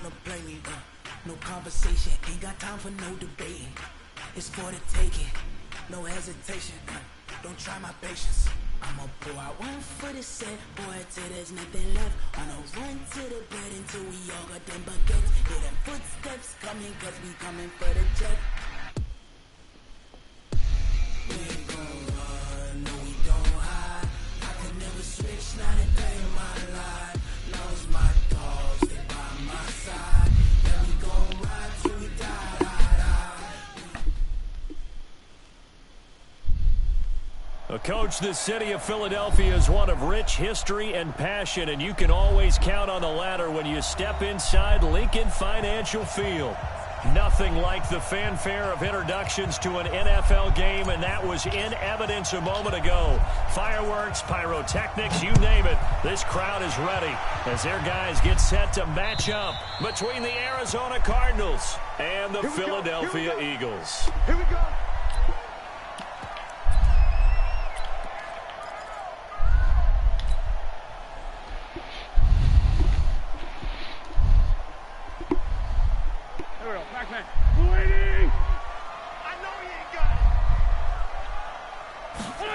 wanna play me, no conversation, ain't got time for no debating. It's for the taking, no hesitation, don't try my patience. I'ma pour out one for the set, boy, till there's nothing left. On a run to the bed until we all got them baguettes. Hear them footsteps coming, cause we coming for the jet. We ain't gon' run, no we don't hide. I could never switch, not a day in my life. Now it's my dogs, they by my side. Yeah, we gon' ride till we die. Coach, the city of Philadelphia is one of rich history and passion, and you can always count on the latter when you step inside Lincoln Financial Field. Nothing like the fanfare of introductions to an NFL game, and that was in evidence a moment ago. Fireworks, pyrotechnics, you name it. This crowd is ready as their guys get set to match up between the Arizona Cardinals and the Philadelphia Eagles. Here we go. Waiting! I know he ain't got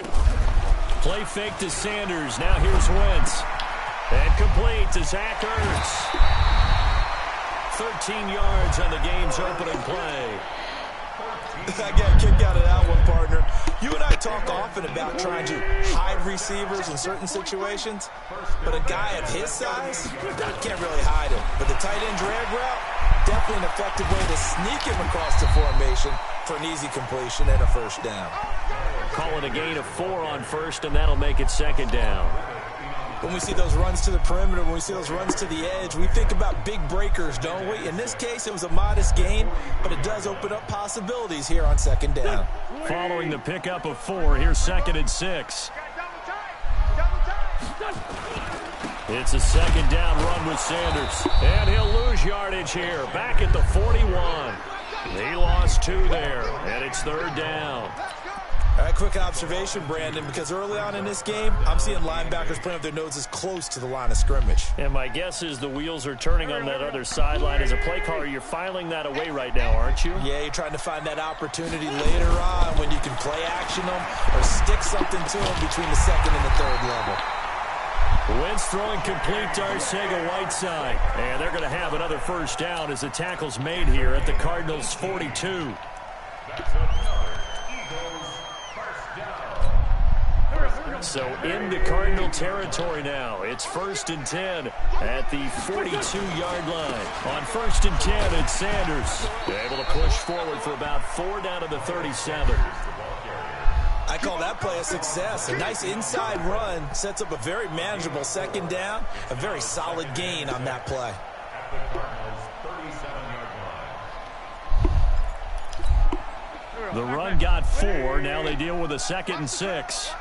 it! Play fake to Sanders. Now here's Wentz. And complete to Zach Ertz. 13 yards on the game's opening play. I got a kick out of that one, partner. You and I talk often about trying to hide receivers in certain situations, but a guy of his size, can't really hide him. But the tight end drag route, definitely an effective way to sneak him across the formation for an easy completion and a first down. Call it a gain of 4 on first, and that'll make it second down. When we see those runs to the perimeter, when we see those runs to the edge, we think about big breakers, don't we? In this case, it was a modest gain, but it does open up possibilities here on second down. Following the pickup of 4, here's second and 6. It's a second down run with Sanders, and he'll lose yardage here, back at the 41. He lost 2 there, and it's third down. All right, quick observation, Brandon, because early on in this game, I'm seeing linebackers putting up their noses close to the line of scrimmage. And my guess is the wheels are turning on that other sideline. As a play caller, you're filing that away right now, aren't you? Yeah, you're trying to find that opportunity later on when you can play action them or stick something to them between the second and the third level. Wentz throwing complete to Arcega-Whiteside. And they're going to have another first down as the tackle's made here at the Cardinals' 42. So into Cardinal territory now. It's 1st and 10 at the 42-yard line. On 1st and 10, it's Sanders. Able to push forward for about 4 down to the 37. I call that play a success. A nice inside run sets up a very manageable second down. A very solid gain on that play. The run got 4. Now they deal with a 2nd and 6.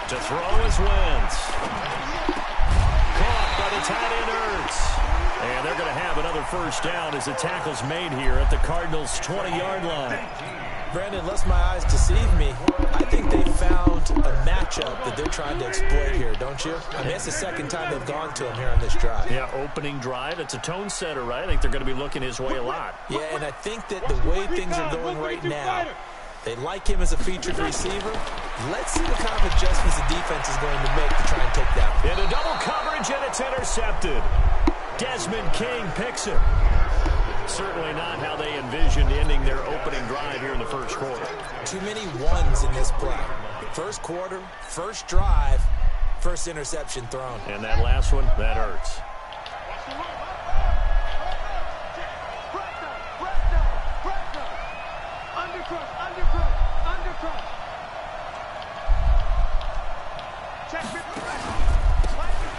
To throw is Wentz. Caught by the tight end Ertz. And they're going to have another first down as the tackle's made here at the Cardinals' 20-yard line. Brandon, lest my eyes deceive me, I think they found a matchup that they're trying to exploit here, don't you? I mean, it's the second time they've gone to him here on this drive. Yeah, opening drive. It's a tone setter, right? I think they're going to be looking his way a lot. Yeah, and I think that the way things are going right now, they like him as a featured receiver. Let's see what kind of adjustments the defense is going to make to try and take that. Into double coverage, and it's intercepted. Desmond King picks it. Certainly not how they envisioned ending their opening drive here in the first quarter. Too many ones in this play. First quarter, first drive, first interception thrown. And that last one, that hurts.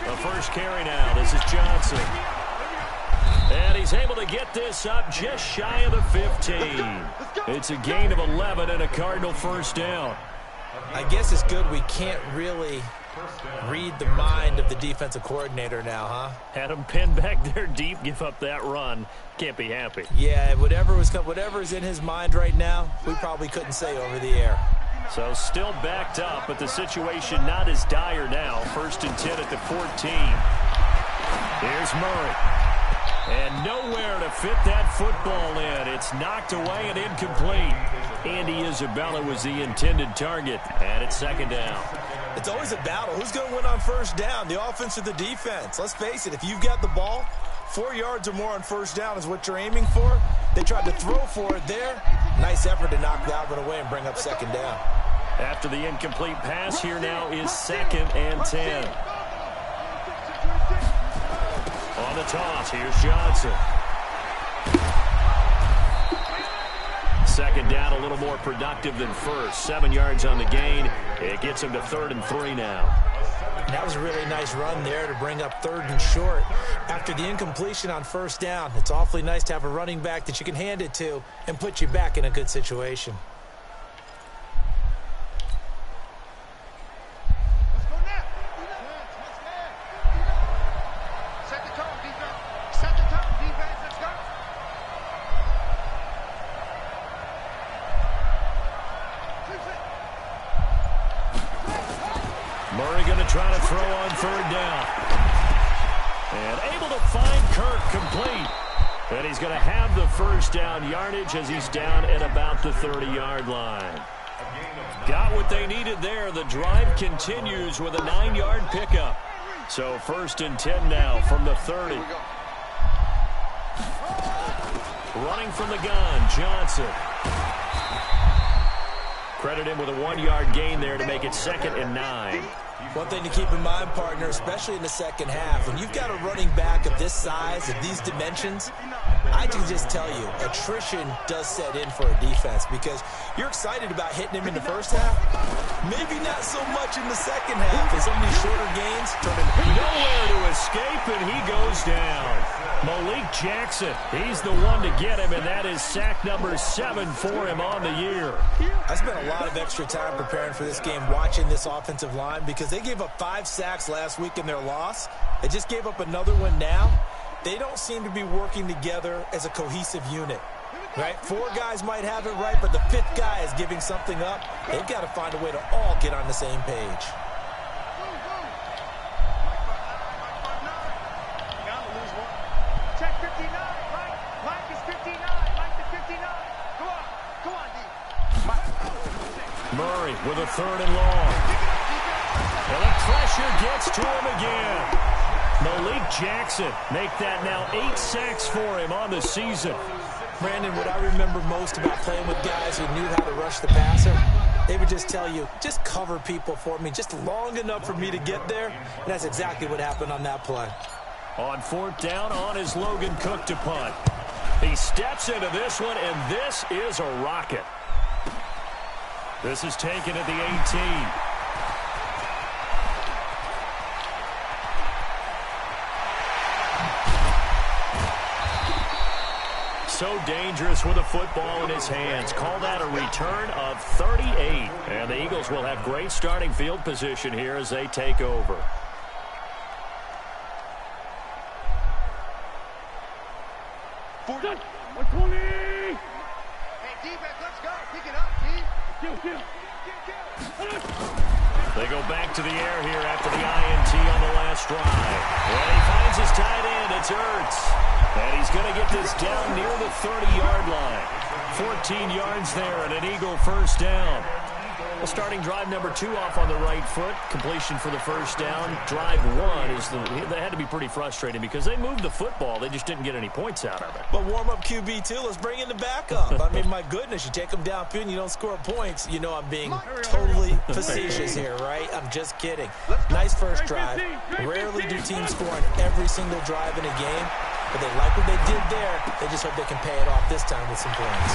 The first carry now. This is Johnson. And he's able to get this up just shy of the 15. It's a gain of 11 and a Cardinal first down. I guess it's good we can't really read the mind of the defensive coordinator now, huh? Had him pinned back there deep, give up that run. Can't be happy. Yeah, whatever is in his mind right now, we probably couldn't say over the air. So still backed up, but the situation not as dire now. 1st and 10 at the 14. Here's Murray. And nowhere to fit that football in. It's knocked away and incomplete. Andy Isabella was the intended target, and it's 2nd down. It's always a battle. Who's going to win on 1st down, the offense or the defense? Let's face it, if you've got the ball, 4 yards or more on 1st down is what you're aiming for. They tried to throw for it there. Nice effort to knock that one away and bring up 2nd down. After the incomplete pass, here now is 2nd and 10. On the toss, here's Johnson. 2nd down, a little more productive than 1st. 7 yards on the gain. It gets him to 3rd and 3 now. That was a really nice run there to bring up 3rd and short. After the incompletion on 1st down, it's awfully nice to have a running back that you can hand it to and put you back in a good situation. Murray going to try to throw on 3rd down. And able to find Kirk complete. And he's going to have the 1st down yardage as he's down at about the 30-yard line. Got what they needed there. The drive continues with a 9-yard pickup. So 1st and 10 now from the 30. Running from the gun, Johnson. Credit him with a 1-yard gain there to make it 2nd and 9. One thing to keep in mind, partner, especially in the second half, when you've got a running back of this size, of these dimensions, I can just tell you, attrition does set in for a defense because you're excited about hitting him in the first half. Maybe not so much in the second half as some of these shorter gains turn into nowhere to escape, and he goes down. Malik Jackson, he's the one to get him, and that is sack number 7 for him on the year. I spent a lot of extra time preparing for this game watching this offensive line because they gave up 5 sacks last week in their loss. They just gave up another one now. They don't seem to be working together as a cohesive unit, right? 4 guys might have it right, but the 5th guy is giving something up. They've got to find a way to all get on the same page. Murray with a 3rd and long. And the pressure gets to him again. Malik Jackson make that now 8 sacks for him on the season. Brandon, what I remember most about playing with guys who knew how to rush the passer, they would just tell you, just cover people for me just long enough for me to get there. And that's exactly what happened on that play. On 4th down, on is Logan Cook to punt. He steps into this one, and this is a rocket. This is taken at the 18. So dangerous with a football in his hands. Call that a return of 38. And the Eagles will have great starting field position here as they take over. They go back to the air here after the INT on the last drive. And he finds his tight end. It's Ertz. And he's going to get this down near the 30-yard line. 14 yards there and an Eagle 1st down. Well, starting drive number 2 off on the right foot. Completion for the 1st down. Drive 1 is they had to be pretty frustrating because they moved the football. They just didn't get any points out of it. But warm-up QB, too. Let's bring in the backup. I mean, my goodness, you take them downfield and you don't score points. You know I'm being totally facetious here, right? I'm just kidding. Nice first drive. Rarely do teams score on every single drive in a game. But they like what they did there. They just hope they can pay it off this time with some points.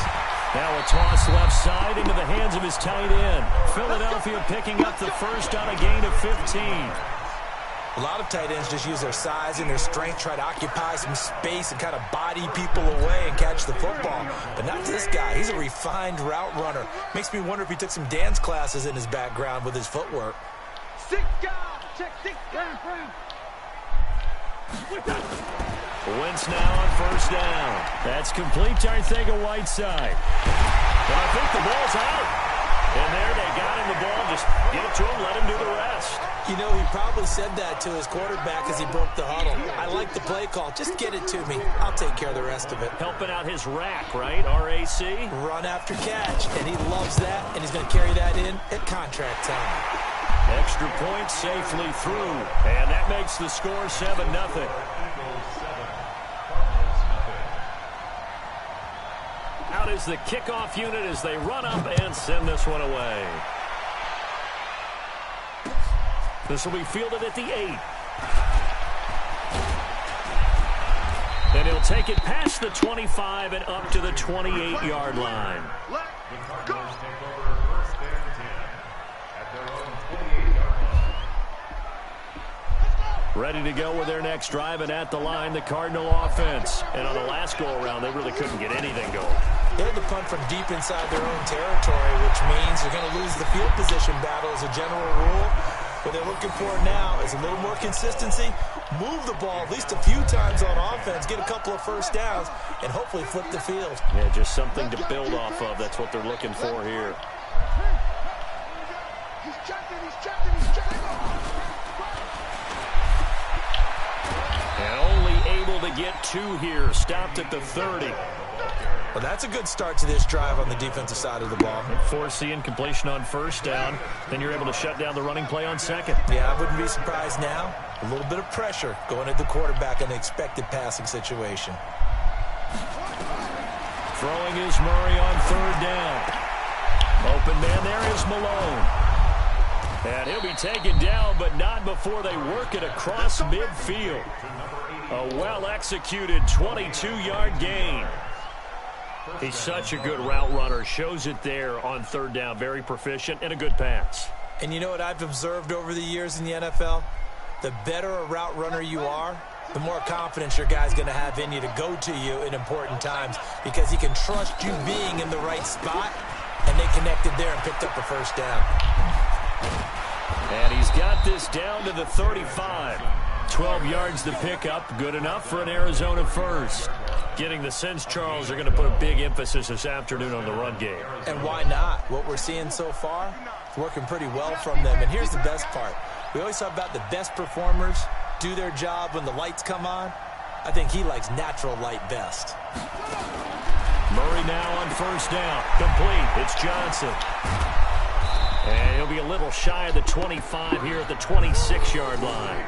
Now a toss left side into the hands of his tight end. Philadelphia picking up the 1st on a gain of 15. A lot of tight ends just use their size and their strength, try to occupy some space and kind of body people away and catch the football. But not this guy. He's a refined route runner. Makes me wonder if he took some dance classes in his background with his footwork. 6 down. Check 6 down. Wentz now on 1st down. That's complete to Arcega-Whiteside. And I think the ball's out. And there they got him the ball. Just give it to him, let him do the rest. You know, he probably said that to his quarterback as he broke the huddle. I like the play call. Just get it to me. I'll take care of the rest of it. Helping out his rack, right? R-A-C? Run after catch. And he loves that, and he's going to carry that in at contract time. Extra point safely through. And that makes the score 7-0. Out is the kickoff unit as they run up and send this one away. This will be fielded at the 8. And he'll take it past the 25 and up to the 28-yard line. Let's go. Ready to go with their next drive, and at the line, the Cardinal offense. And on the last go-around, they really couldn't get anything going. They had to punt from deep inside their own territory, which means they're going to lose the field position battle as a general rule. What they're looking for now is a little more consistency, move the ball at least a few times on offense, get a couple of first downs, and hopefully flip the field. Yeah, just something to build off of. That's what they're looking for here. He's checking, he's checking, he's checking. And only able to get 2 here. Stopped at the 30. Well, that's a good start to this drive on the defensive side of the ball. Force the incompletion on first down. Then you're able to shut down the running play on second. Yeah, I wouldn't be surprised now. A little bit of pressure going at the quarterback in an expected passing situation. Throwing is Murray on third down. Open man there is Malone. And he'll be taken down, but not before they work it across midfield. A well-executed 22-yard gain. He's such a good route runner. Shows it there on third down. Very proficient and a good pass. And you know what I've observed over the years in the NFL? The better a route runner you are, the more confidence your guy's going to have in you to go to you in important times because he can trust you being in the right spot, and they connected there and picked up a first down. And he's got this down to the 35. 12 yards to pick up. Good enough for an Arizona first. Getting the sense, Charles, are going to put a big emphasis this afternoon on the run game. And why not? What we're seeing so far is working pretty well from them. And here's the best part. We always talk about the best performers do their job when the lights come on. I think he likes natural light best. Murray now on first down. Complete. It's Johnson. And he'll be a little shy of the 25 here at the 26-yard line.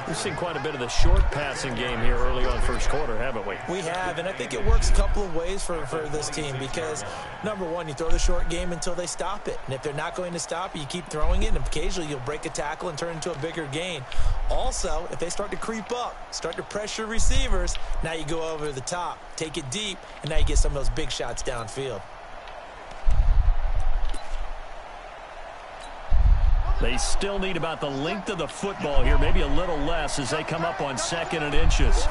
We've seen quite a bit of the short passing game here early on first quarter, haven't we? We have, and I think it works a couple of ways for this team because, number one, you throw the short game until they stop it. And if they're not going to stop it, you keep throwing it, and occasionally you'll break a tackle and turn it into a bigger gain. Also, if they start to creep up, start to pressure receivers, now you go over the top, take it deep, and now you get some of those big shots downfield. They still need about the length of the football here, maybe a little less as they come up on 2nd and inches.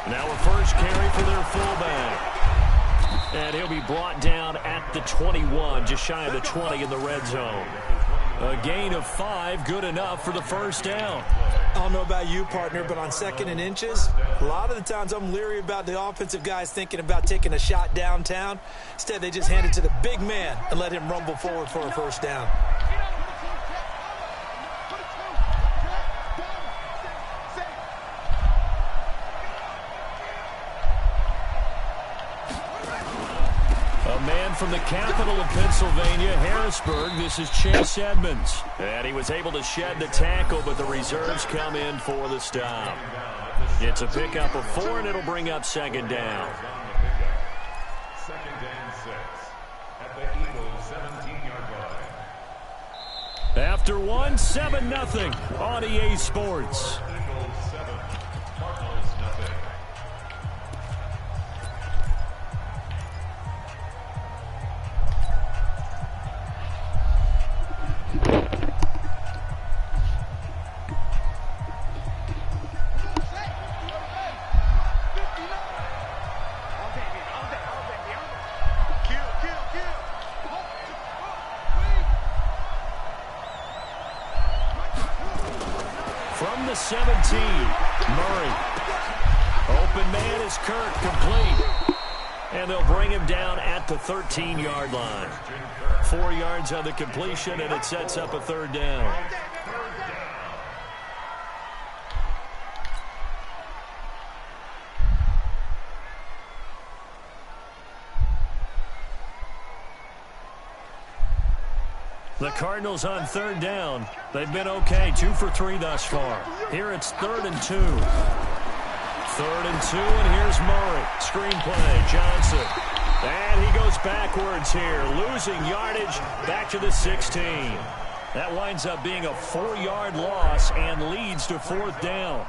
Now a first carry for their fullback. And he'll be brought down at the 21, just shy of the 20 in the red zone. A gain of 5, good enough for the first down. I don't know about you, partner, but on 2nd and inches, a lot of the times I'm leery about the offensive guys thinking about taking a shot downtown. Instead, they just hand it to the big man and let him rumble forward for a first down. From the capital of Pennsylvania, Harrisburg, this is Chase Edmonds. And he was able to shed the tackle, but the reserves come in for the stop. It's a pickup of 4, and it'll bring up 2nd down. 2nd and 6 at the Eagles' 17-yard line. After 1, 7-0 on EA Sports. Eagles 7, Cardinals nothing. From the 17, Murray. Open man is Kirk, complete. And they'll bring him down at the 13-yard line. 4 yards on the completion, and it sets up a third down. The Cardinals on third down. They've been okay, 2 for 3 thus far. Here it's 3rd and 2. 3rd and 2, and here's Murray. Screen play, Johnson. And he goes backwards here, losing yardage back to the 16. That winds up being a 4-yard loss and leads to 4th down.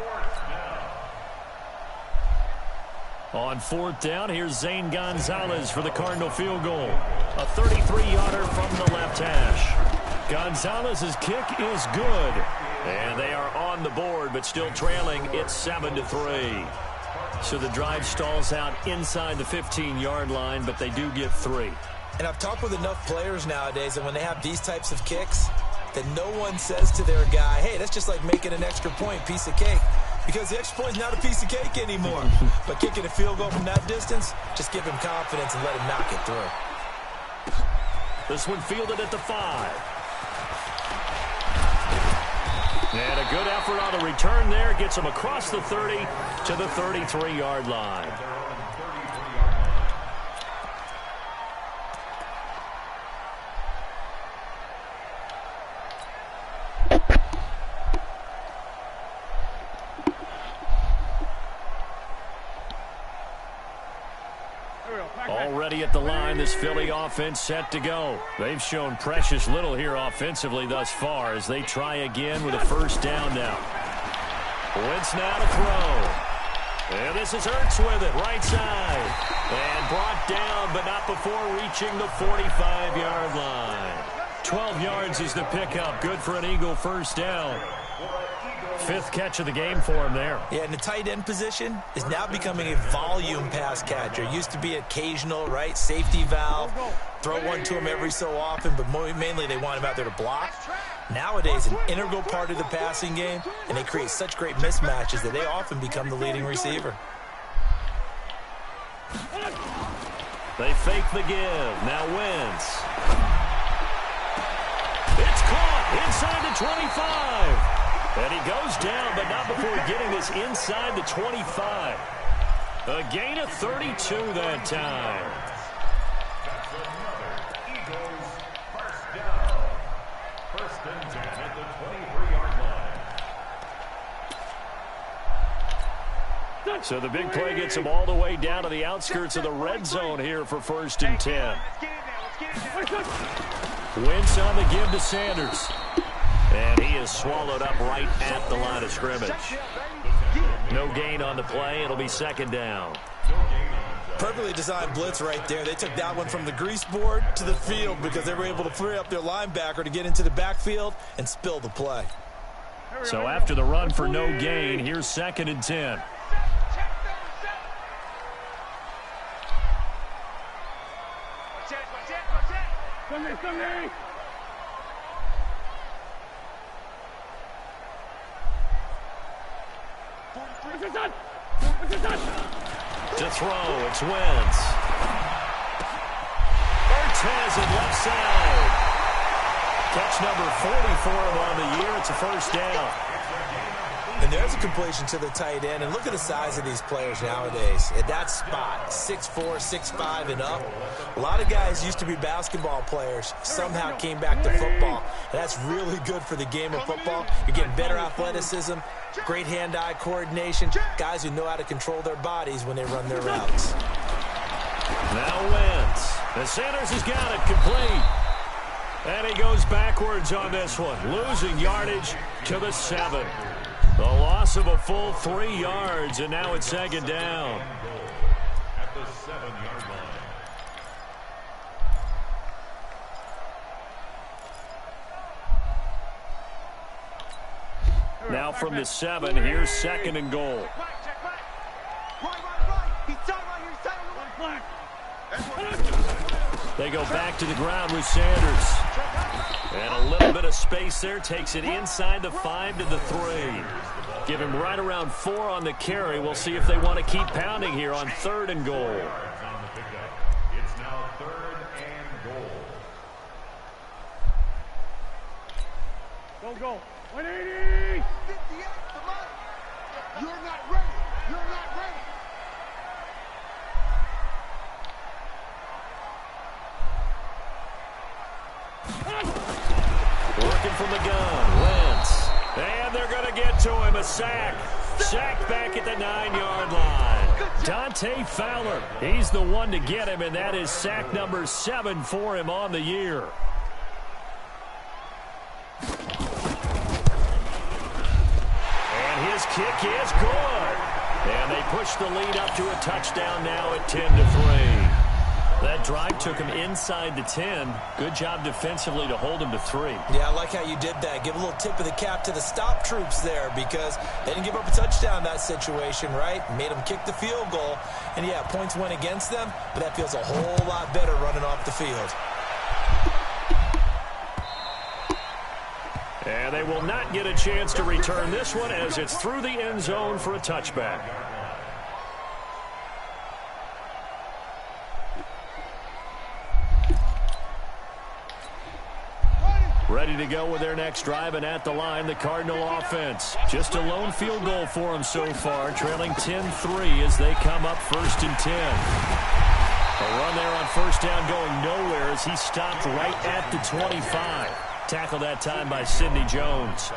On 4th down, here's Zane Gonzalez for the Cardinal field goal. A 33-yarder from the left hash. Gonzalez's kick is good. And they are on the board, but still trailing. It's 7-3. So the drive stalls out inside the 15-yard line, but they do get 3. And I've talked with enough players nowadays that when they have these types of kicks, that no one says to their guy, hey, that's just like making an extra point, piece of cake. Because the extra point is not a piece of cake anymore. But kicking a field goal from that distance, just give him confidence and let him knock it through. This one fielded at the 5. And a good effort on the return there. Gets him across the 30 to the 33-yard line. Already at the line, this Philly offense set to go. They've shown precious little here offensively thus far as they try again with a first down now. Wentz now to throw. And this is Ertz with it, right side. And brought down, but not before reaching the 45-yard line. 12 yards is the pickup. Good for an Eagle first down. 5th catch of the game for him there. Yeah, and the tight end position is now becoming a volume pass catcher. Used to be occasional, right, safety valve. Throw one to him every so often, but mainly they want him out there to block. Nowadays, an integral part of the passing game, and they create such great mismatches that they often become the leading receiver. They fake the give. Now Wentz. It's caught inside the 25. And he goes down, but not before getting this inside the 25. A gain of 32 that time. That's another Eagles first down. 1st and 10 at the 23-yard line. So the big play gets him all the way down to the outskirts of the red zone here for 1st and 10. Wentz on the give to Sanders. And he is swallowed up right at the line of scrimmage. No gain on the play. It'll be 2nd down. Perfectly designed blitz right there. They took that one from the grease board to the field because they were able to free up their linebacker to get into the backfield and spill the play. So after the run for no gain, here's 2nd and 10. To throw, it's Wentz. Ertz has it left side. Catch number 40 for him on the year. It's a first down. And there's a completion to the tight end. And look at the size of these players nowadays. At that spot, 6'4", 6'5", and up. A lot of guys used to be basketball players. Somehow came back to football. And that's really good for the game of football. You're getting better athleticism, great hand-eye coordination, guys who know how to control their bodies when they run their routes. Now Wentz. And Sanders has got it complete. And he goes backwards on this one, losing yardage to the 7. The loss of a full 3 yards, and now it's 2nd down. At the 7-yard line. Now from the 7, here's 2nd and goal. They go back to the ground with Sanders. And a little bit of space there. Takes it inside the 5 to the 3. Give him right around 4 on the carry. We'll see if they want to keep pounding here on 3rd and goal. third and goal. Go. 180. 58. Come on. You're not ready. You're not ready. Working from the gun, Wentz. And they're going to get to him, a sack. Sacked back at the 9-yard line. Dante Fowler, he's the one to get him, and that is sack number 7 for him on the year. And his kick is good. And they push the lead up to a touchdown now at 10-3. That drive took him inside the 10. Good job defensively to hold him to 3. Yeah, I like how you did that. Give a little tip of the cap to the stop troops there because they didn't give up a touchdown in that situation, right? Made them kick the field goal. And, yeah, points went against them, but that feels a whole lot better running off the field. And they will not get a chance to return this one as it's through the end zone for a touchback. Ready to go with their next drive, and at the line, the Cardinal offense. Just a lone field goal for them so far, trailing 10-3 as they come up 1st and 10. A run there on first down going nowhere as he stopped right at the 25. Tackled that time by Sidney Jones.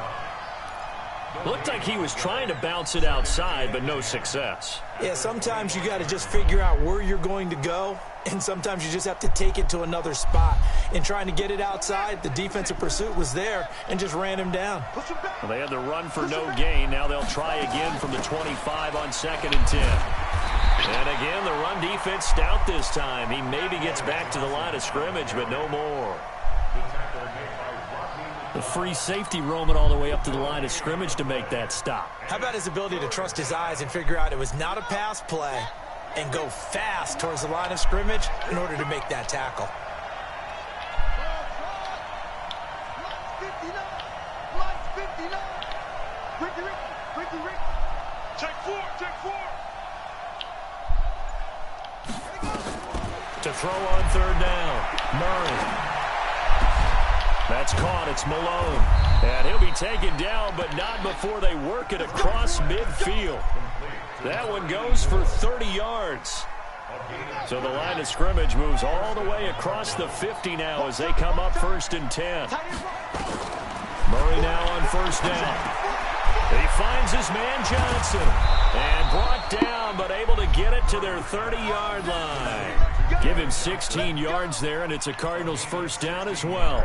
Looked like he was trying to bounce it outside, but no success. Yeah, sometimes you got to just figure out where you're going to go, and sometimes you just have to take it to another spot. In trying to get it outside, the defensive pursuit was there and just ran him down. Well, they had the run for no gain. Now they'll try again from the 25 on 2nd and 10. And again, the run defense stout this time. He maybe gets back to the line of scrimmage, but no more. The free safety roaming all the way up to the line of scrimmage to make that stop. How about his ability to trust his eyes and figure out it was not a pass play and go fast towards the line of scrimmage in order to make that tackle. To throw on 3rd down, Murray. That's caught. It's Malone. And he'll be taken down, but not before they work it across midfield. That one goes for 30 yards. So the line of scrimmage moves all the way across the 50 now as they come up 1st and 10. Murray now on 1st down. He finds his man Johnson. And brought down, but able to get it to their 30-yard line. Give him 16 yards there, and it's a Cardinals 1st down as well.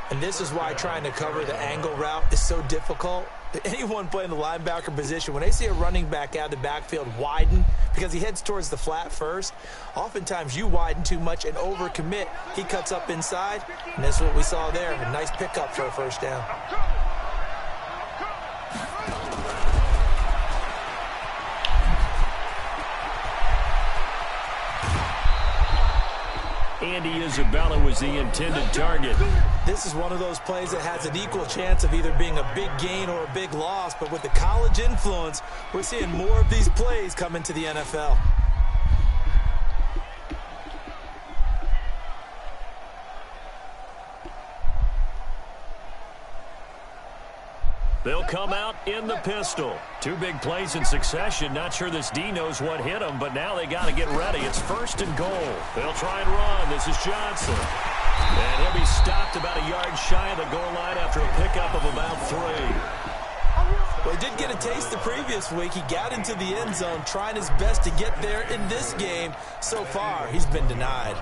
And this is why trying to cover the angle route is so difficult. Anyone playing the linebacker position, when they see a running back out of the backfield widen because he heads towards the flat first, oftentimes you widen too much and overcommit. He cuts up inside, and that's what we saw there. A nice pickup for a 1st down. Andy Isabella was the intended target. This is one of those plays that has an equal chance of either being a big gain or a big loss, but with the college influence, we're seeing more of these plays come into the NFL. They'll come out in the pistol. 2 big plays in succession. Not sure this D knows what hit him, but now they got to get ready. It's 1st and goal. They'll try and run. This is Johnson. And he'll be stopped about a yard shy of the goal line after a pickup of about 3. Well, he did get a taste the previous week. He got into the end zone trying his best to get there in this game. So far, he's been denied.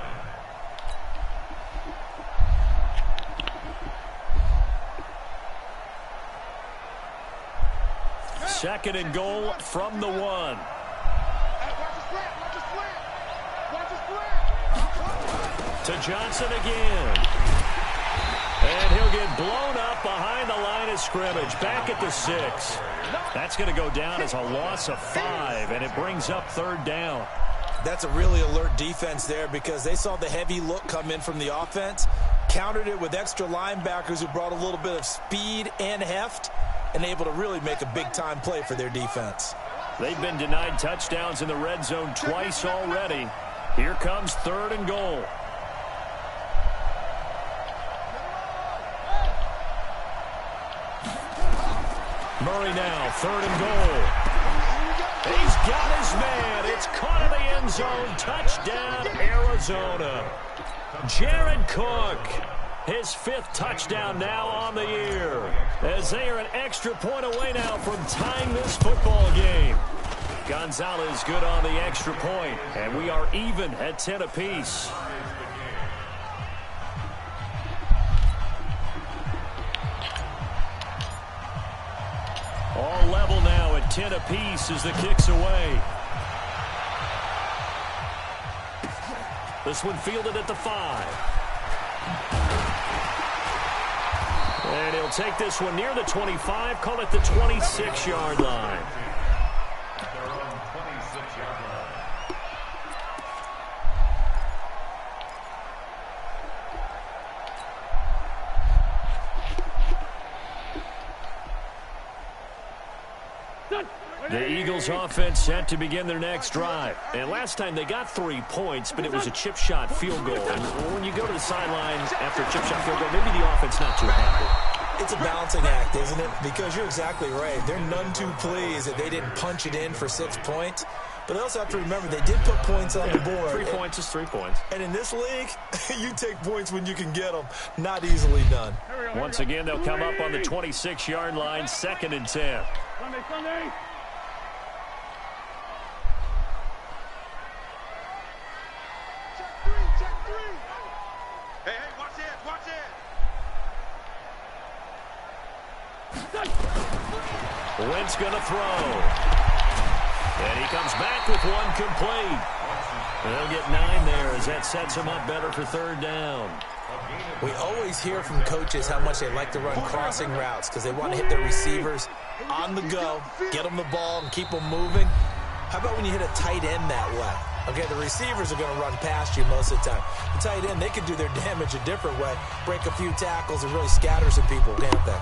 2nd and goal from the 1. To Johnson again. And he'll get blown up behind the line of scrimmage. Back at the 6. That's going to go down as a loss of 5, and it brings up 3rd down. That's a really alert defense there because they saw the heavy look come in from the offense, countered it with extra linebackers who brought a little bit of speed and heft, and able to really make a big-time play for their defense. They've been denied touchdowns in the red zone twice already. Here comes 3rd and goal. Murray now, 3rd and goal. He's got his man. It's caught in the end zone. Touchdown, Arizona. Jared Cook, his 5th touchdown now on the year, as they are an extra point away now from tying this football game. Gonzalez good on the extra point, and we are even at 10 apiece. All level now at 10 apiece as the kick's away. This one fielded at the 5. And he'll take this one near the 25, call it the 26-yard line. They're on 26-yard line. The Eagles offense set to begin their next drive. And last time they got 3 points, but it was a chip shot field goal. And when you go to the sideline after a chip shot field goal, maybe the offense not too happy. It's a balancing act, isn't it? Because you're exactly right. They're none too pleased that they didn't punch it in for 6 points. But they also have to remember they did put points on the board. 3 points is 3 points. And in this league, you take points when you can get them. Not easily done. Once again, they'll come up on the 26-yard line, 2nd and 10. Sunday. Check three. Hey, watch it. Wentz going to throw. And he comes back with one complete. They'll get 9 there as that sets him up better for 3rd down. We always hear from coaches how much they like to run crossing routes because they want to hit their receivers on the go, get them the ball, and keep them moving. How about when you hit a tight end that way? Okay, the receivers are going to run past you most of the time. The tight end, they can do their damage a different way, break a few tackles, and really scatter some people, can't they?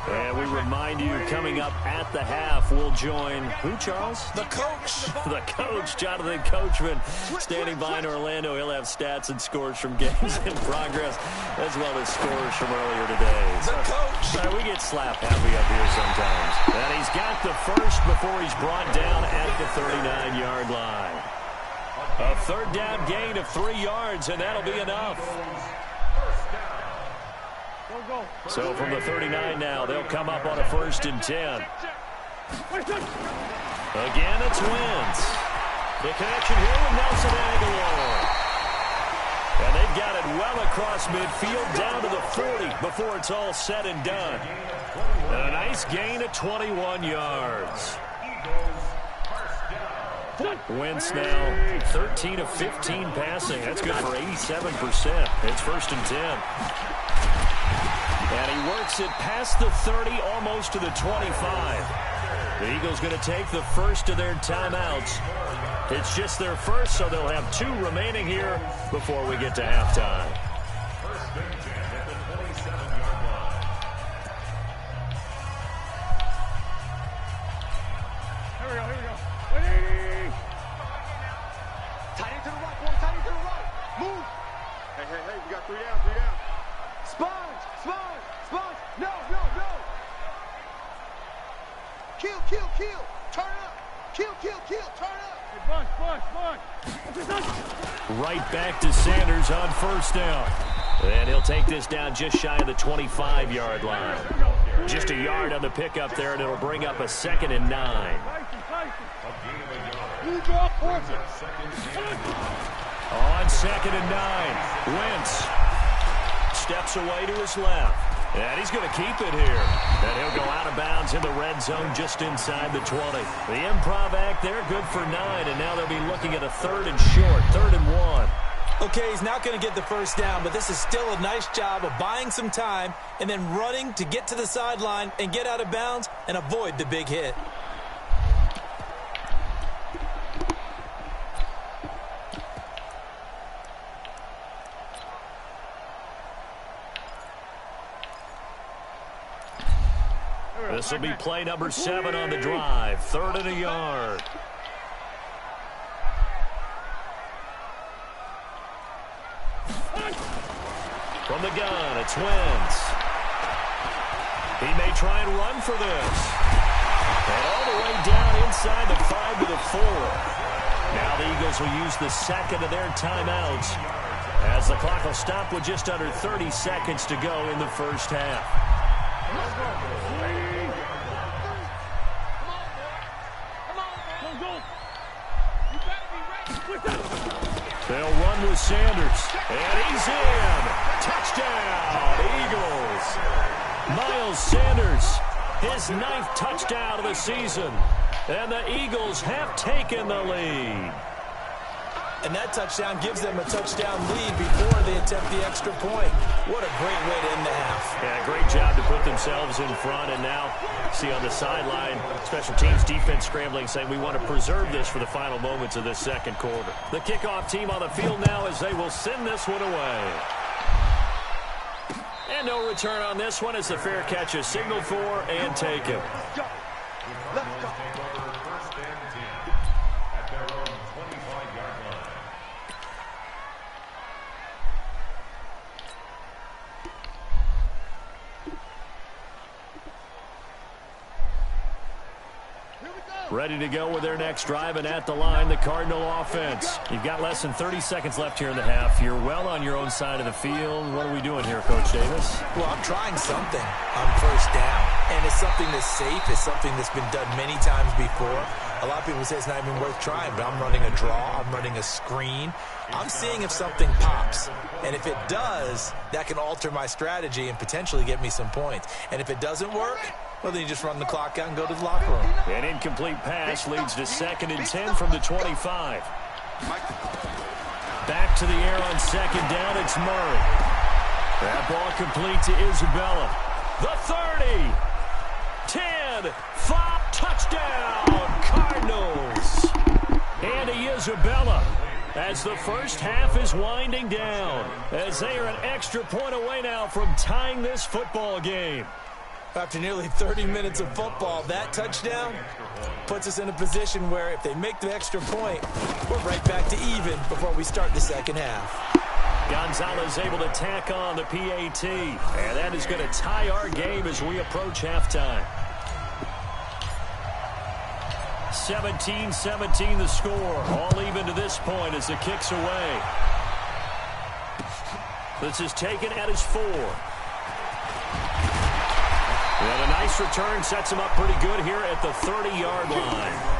And we remind you, coming up at the half, we'll join who, Charles? The coach. The coach, Jonathan Coachman, standing by in Orlando. He'll have stats and scores from games in progress, as well as scores from earlier today. The coach. We get slap happy up here sometimes. And he's got the first before he's brought down at the 39-yard line. A 3rd down gain of 3 yards, and that'll be enough. So from the 39 now, they'll come up on a 1st and 10. Again, it's Wentz. The connection here with Nelson Aguilar. And they've got it well across midfield down to the 40 before it's all said and done. A nice gain of 21 yards. Wentz now 13 of 15 passing. That's good for 87%. It's 1st and 10. And he works it past the 30, almost to the 25. The Eagles going to take the first of their timeouts. It's just their first, so they'll have 2 remaining here before we get to halftime. 1st and 10 at the 27-yard line. Here we go. Ready? Tight end to the right, boy. Tight end to the right. Move. Hey. We got 3 down. Sponge. No. Kill. Turn up. Kill. Turn up. Hey, bunch. Right back to Sanders on 1st down. And he'll take this down just shy of the 25-yard line. Just a yard on the pickup there, and it'll bring up a 2nd and 9. On 2nd and 9, Wentz steps away to his left. And he's going to keep it here. And he'll go out of bounds in the red zone just inside the 20. The improv act there, good for 9. And now they'll be looking at a 3rd and short, 3rd and 1. Okay, he's not going to get the first down, but this is still a nice job of buying some time and then running to get to the sideline and get out of bounds and avoid the big hit. This will be play number 7 on the drive. 3rd and a yard. From the gun, it's Wentz. He may try and run for this. And all the way down inside the 5 to the 4. Now the Eagles will use the second of their timeouts as the clock will stop with just under 30 seconds to go in the first half. They'll run with Sanders. And he's in. Touchdown, Eagles. Miles Sanders, his 9th touchdown of the season. And the Eagles have taken the lead. And that touchdown gives them a touchdown lead before they attempt the extra point. What a great way to end the half. Yeah, great job to put themselves in front. And now, see on the sideline, special teams defense scrambling, saying we want to preserve this for the final moments of this second quarter. The kickoff team on the field now as they will send this one away. And no return on this one as the fair catch is signaled for and taken. Let's go. Let's go. First and 10 at their own 25-yard line. Ready to go with their next drive, and at the line, the Cardinal offense. You've got less than 30 seconds left here in the half. You're well on your own side of the field. What are we doing here, Coach Davis? Well, I'm trying something on first down. And it's something that's safe. It's something that's been done many times before. A lot of people say it's not even worth trying, but I'm running a draw. I'm running a screen. I'm seeing if something pops. And if it does, that can alter my strategy and potentially get me some points. And if it doesn't work, well, then you just run the clock out and go to the locker room. An incomplete pass leads to 2nd and 10 from the 25. Back to the air on 2nd down, it's Murray. That ball complete to Isabella. The 30. 10. 5. Touchdown, Cardinals. Andy Isabella as the first half is winding down, as they are an extra point away now from tying this football game. After nearly 30 minutes of football, that touchdown puts us in a position where if they make the extra point, we're right back to even before we start the second half. Gonzalez able to tack on the PAT, and that is going to tie our game as we approach halftime. 17-17 the score, all even to this point as the kick's away. This is taken at his 4. And a nice return sets him up pretty good here at the 30-yard line.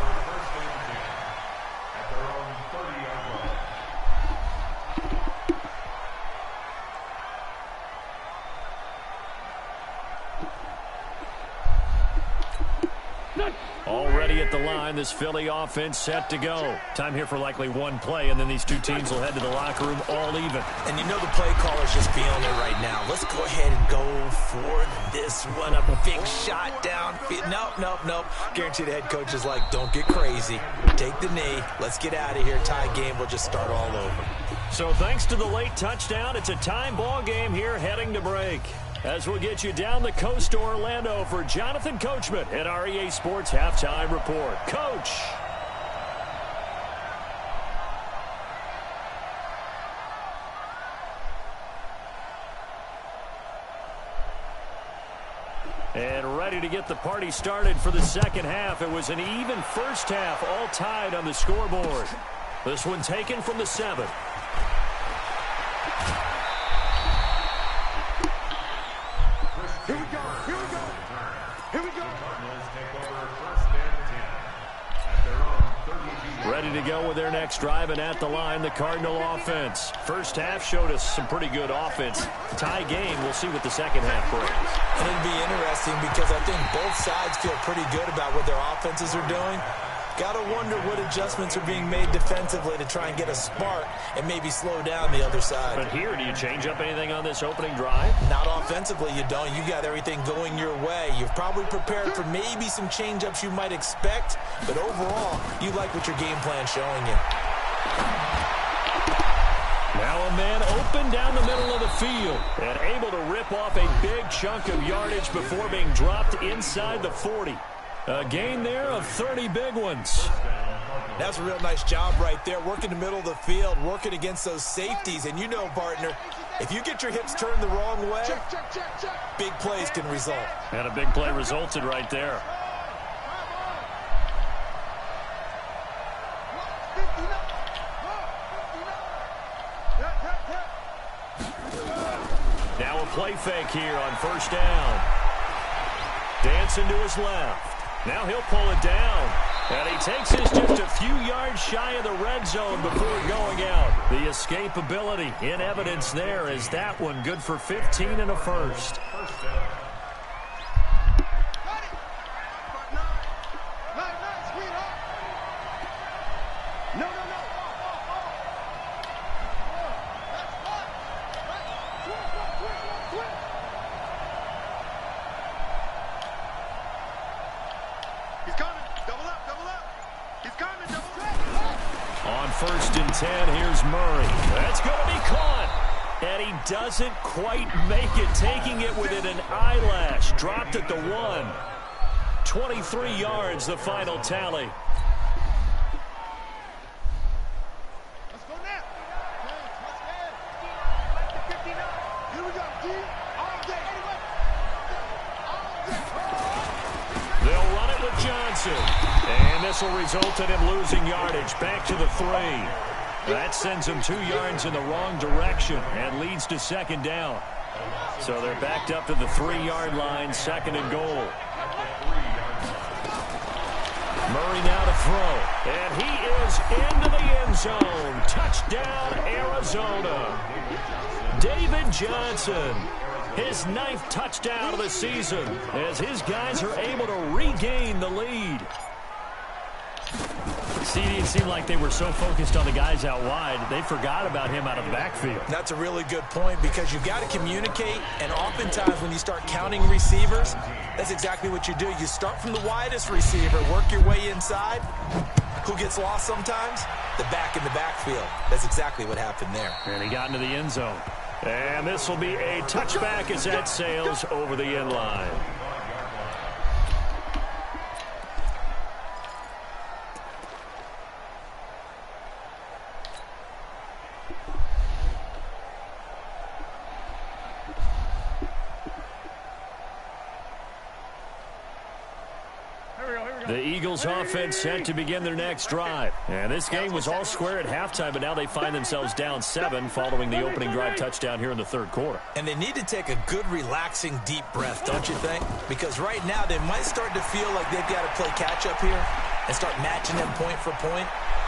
Already at the line, this Philly offense set to go. Time here for likely one play, and then these two teams will head to the locker room all even. And you know the play caller's just feeling it right now. Let's go ahead and go for this one. A big shot down. Nope. Guarantee the head coach is like, don't get crazy. Take the knee. Let's get out of here. Tie game. We'll just start all over. So thanks to the late touchdown, it's a time ball game here heading to break. As we'll get you down the coast to Orlando for Jonathan Coachman at our EA Sports Halftime Report. Coach. And ready to get the party started for the second half. It was an even first half, all tied on the scoreboard. This one taken from the 7. Here we go. Here we go. Here we go. Cardinals take over first and 10 at their own 32. Ready to go with their next drive, and at the line, the Cardinal offense. First half showed us some pretty good offense. Tie game, we'll see what the second half brings. And it'll be interesting because I think both sides feel pretty good about what their offenses are doing. Got to wonder what adjustments are being made defensively to try and get a spark and maybe slow down the other side. But here, do you change up anything on this opening drive? Not offensively, you don't. You got everything going your way. You've probably prepared for maybe some change-ups you might expect, but overall, you like what your game plan's showing you. Now a man open down the middle of the field and able to rip off a big chunk of yardage before being dropped inside the 40. A gain there of 30 big ones. That's a real nice job right there, working the middle of the field, working against those safeties. And you know, partner, If you get your hips turned the wrong way, big plays can result. And a big play resulted right there. Now a play fake here on first down. Dancing to his left. Now he'll pull it down. And he takes this just a few yards shy of the red zone before going out. The escapability in evidence there is that one good for 15 and a first. First and 10, here's Murray. That's going to be caught. And he doesn't quite make it, taking it within an eyelash. Dropped at the 1. 23 yards, the final tally. Let's go now. Here we go, G. All day, anyway. They'll run it with Johnson. And this will result in him losing yardage. Back to the 3. That sends him 2 yards in the wrong direction and leads to second down. So they're backed up to the 3-yard line, second and goal. Murray now to throw. And he is into the end zone. Touchdown, Arizona. David Johnson. His 9th touchdown of the season as his guys are able to regain the lead. See, it seemed like they were so focused on the guys out wide, they forgot about him out of the backfield. That's a really good point because you've got to communicate, and oftentimes when you start counting receivers, that's exactly what you do. You start from the widest receiver, work your way inside. Who gets lost sometimes? The back in the backfield. That's exactly what happened there. And he got into the end zone. And this will be a touchback as that sails over the end line. The Eagles offense set to begin their next drive. And this game was all square at halftime, but now they find themselves down 7 following the opening drive touchdown here in the third quarter. And they need to take a good, relaxing, deep breath, don't you think? Because right now they might start to feel like they've got to play catch-up here and start matching them point for point.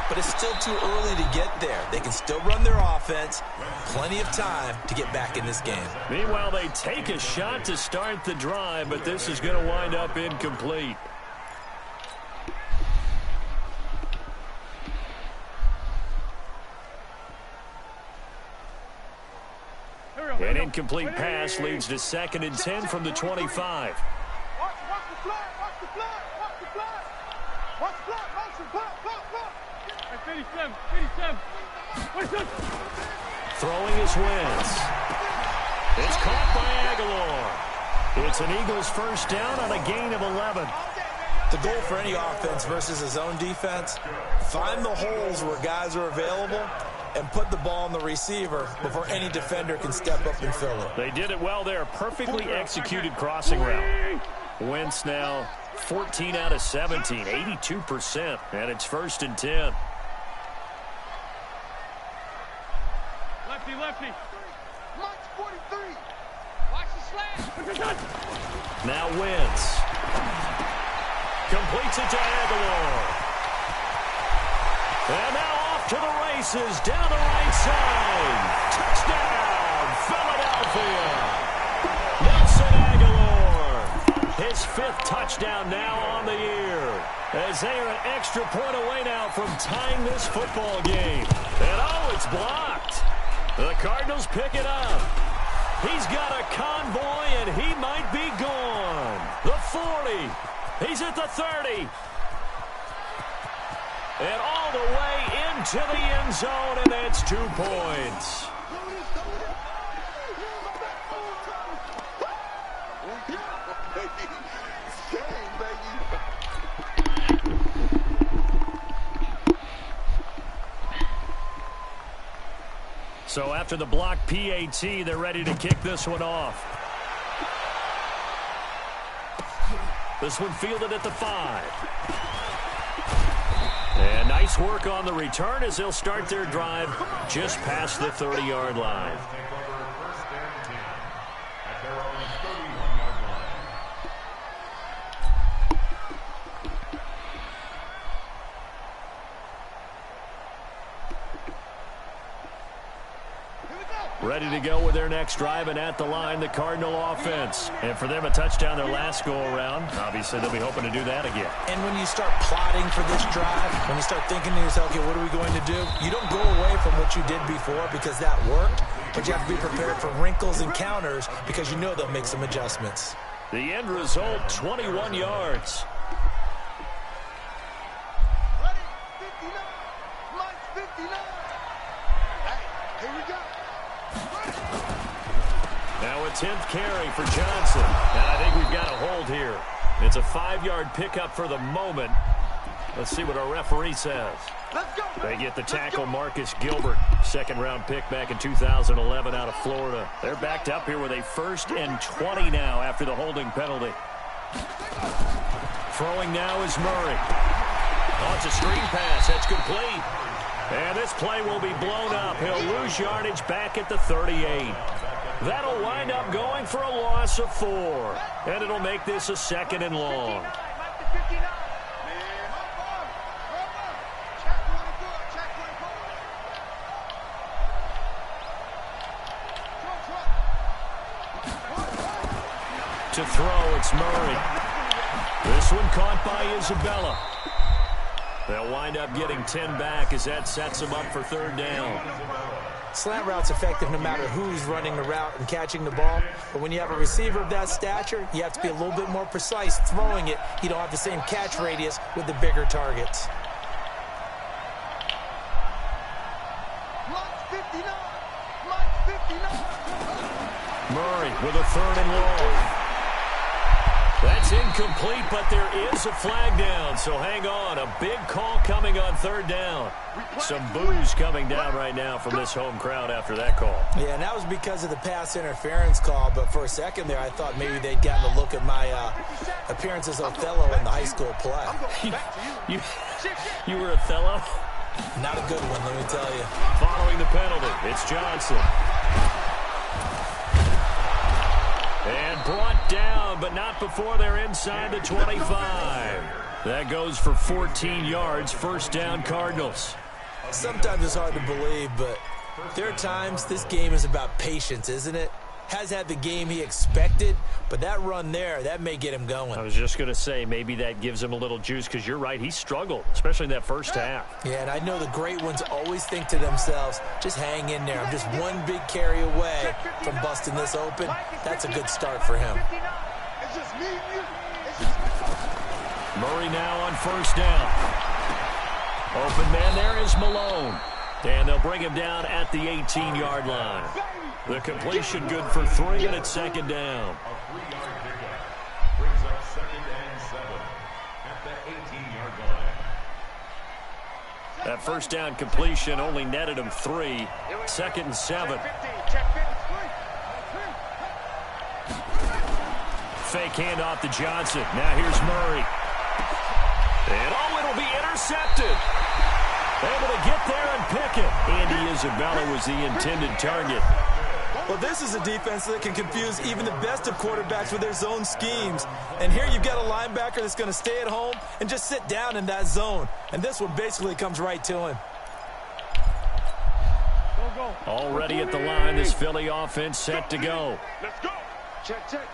But it's still too early to get there. They can still run their offense. Plenty of time to get back in this game. Meanwhile, they take a shot to start the drive, but this is going to wind up incomplete. An incomplete pass leads to second and 10 from the 25. Watch the flag, watch the flag, watch the flag. Watch the flag, motion, block. Hey, 57. Throwing his Wentz. It's caught by Aguilar. It's an Eagles first down on a gain of 11. The goal for any offense versus his own defense, find the holes where guys are available and put the ball on the receiver before any defender can step up and fill it. They did it well there. Perfectly executed crossing route. Wentz now 14 out of 17, 82%, and it's first and 10. Lefty. March 43. Watch the slant. Now Wentz. Completes it to Aguilar. And now off to the races, down the right side. Touchdown, Philadelphia. Nelson Aguilar. His 5th touchdown now on the year. As they are an extra point away now from tying this football game. And oh, it's blocked. The Cardinals pick it up. He's got a convoy, and he might be gone. The 40. He's at the 30. And all the way into the end zone, and that's 2 points. So after the block PAT, they're ready to kick this one off. This one fielded at the 5. And nice work on the return as they'll start their drive just past the 30-yard line. Ready to go with their next drive, and at the line, the Cardinal offense. And for them, a touchdown their last go-around. Obviously, they'll be hoping to do that again. And when you start plotting for this drive, when you start thinking to yourself, okay, what are we going to do? You don't go away from what you did before because that worked, but you have to be prepared for wrinkles and counters because you know they'll make some adjustments. The end result, 21 yards. Now a 10th carry for Johnson. And I think we've got a hold here. It's a 5-yard pickup for the moment. Let's see what our referee says. They get the tackle, Marcus Gilbert. Second-round pick back in 2011 out of Florida. They're backed up here with a 1st and 20 now after the holding penalty. Throwing now is Murray. Oh, it's a screen pass. That's complete. And this play will be blown up. He'll lose yardage back at the 38. That'll wind up going for a loss of 4. And it'll make this a 2nd and long. To throw, it's Murray. This one caught by Isabella. They'll wind up getting 10 back as that sets them up for 3rd down. Slant route's effective no matter who's running the route and catching the ball. But when you have a receiver of that stature, you have to be a little bit more precise throwing it. You don't have the same catch radius with the bigger targets. Murray with a 3rd and long. That's incomplete, but there is a flag down, so hang on. A big call coming on 3rd down. Some boos coming down right now from this home crowd after that call. Yeah, and that was because of the pass interference call, but for a second there, I thought maybe they'd gotten a look at my appearance as Othello in the high school play. You were Othello? Not a good one, let me tell you. Following the penalty, it's Johnson. And brought down, but not before they're inside the 25. That goes for 14 yards, 1st down Cardinals. Sometimes it's hard to believe, but there are times this game is about patience, isn't it? Has had the game he expected, but that run there, that may get him going. I was just going to say, maybe that gives him a little juice, because you're right, he struggled, especially in that first half. Yeah, and I know the great ones always think to themselves, just hang in there. I'm just one big carry away from busting this open. That's a good start for him. Murray now on 1st down. Open man there is Malone. And they'll bring him down at the 18-yard line. The completion good for 3, and it's 2nd down. A 3-yard pickup brings up 2nd and 7 at the 18-yard line. That 1st down completion only netted him 3. 2nd and 7. Fake handoff to Johnson. Now here's Murray. And it'll be intercepted. Able to get there and pick it. Andy Isabella was the intended target. Well, this is a defense that can confuse even the best of quarterbacks with their zone schemes. And here you've got a linebacker that's going to stay at home and just sit down in that zone. And this one basically comes right to him. Already at the line, this Philly offense set to go. Let's go. Check, check.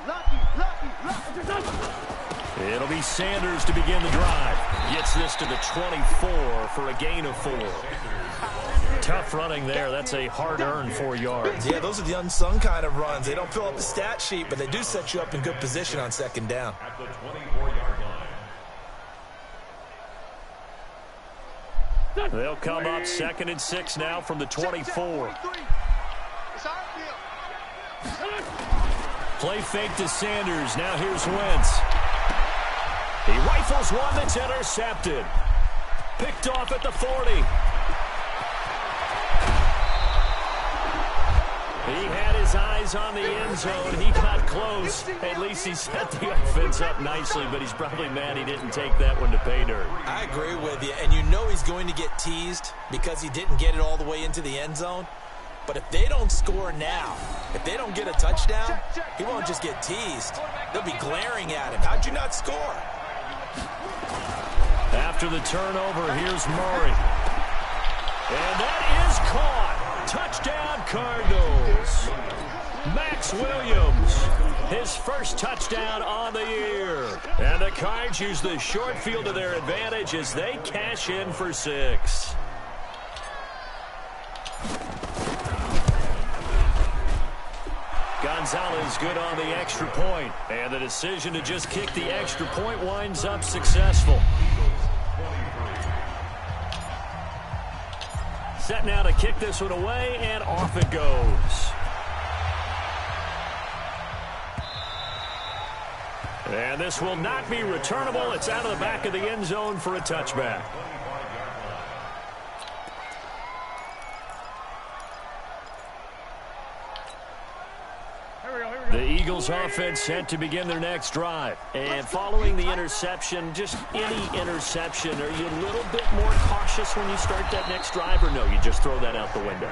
It'll be Sanders to begin the drive. Gets this to the 24 for a gain of 4. Tough running there. That's a hard-earned 4 yards. Yeah, those are the unsung kind of runs. They don't fill up the stat sheet, but they do set you up in good position on 2nd down. At the 24-yard line. They'll come up 2nd and 6 now from the 24. Play fake to Sanders. Now here's Wentz. He rifles one that's intercepted. Picked off at the 40. He had his eyes on the end zone. He got close. At least he set the offense up nicely, but he's probably mad he didn't take that one to pay dirt. I agree with you, and you know he's going to get teased because he didn't get it all the way into the end zone. But if they don't score now, if they don't get a touchdown, he won't just get teased. They'll be glaring at him. How'd you not score? After the turnover, here's Murray. And that is caught. Touchdown, Cardinals. Max Williams, his first touchdown on the year. And the Cards use the short field to their advantage as they cash in for 6. Gonzalez good on the extra point. And the decision to just kick the extra point winds up successful. Set now to kick this one away, and off it goes. And this will not be returnable. It's out of the back of the end zone for a touchback. The Eagles offense set to begin their next drive. And following the interception, just any interception, are you a little bit more cautious when you start that next drive, or no, you just throw that out the window?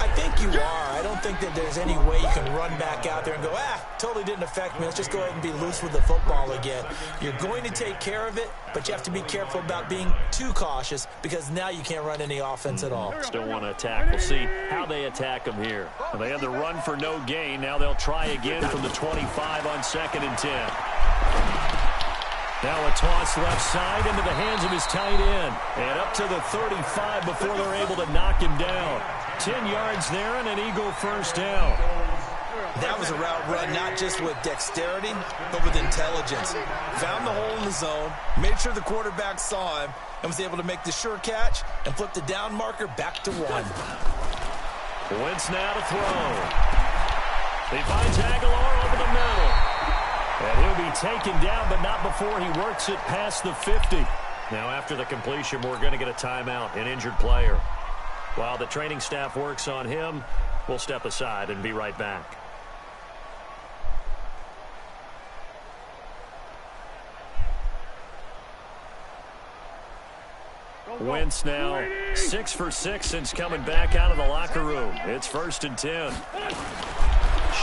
I think you are. I don't think that there's any way you can run back out there and go, totally didn't affect me. Let's just go ahead and be loose with the football again. You're going to take care of it, but you have to be careful about being too cautious because now you can't run any offense at all. Still want to attack. We'll see how they attack them here. Well, they had the run for no gain. Now they'll try again from the 25 on 2nd and 10. Now a toss left side into the hands of his tight end. And up to the 35 before they're able to knock him down. 10 yards there and an Eagle first down. That was a route run not just with dexterity, but with intelligence. Found the hole in the zone, made sure the quarterback saw him, and was able to make the sure catch and flip the down marker back to 1. Wentz now to throw. He finds Aguilar over the middle. And he'll be taken down, but not before he works it past the 50. Now after the completion, we're going to get a timeout, an injured player. While the training staff works on him, we'll step aside and be right back. Wentz now 6 for 6 since coming back out of the locker room. It's 1st and 10.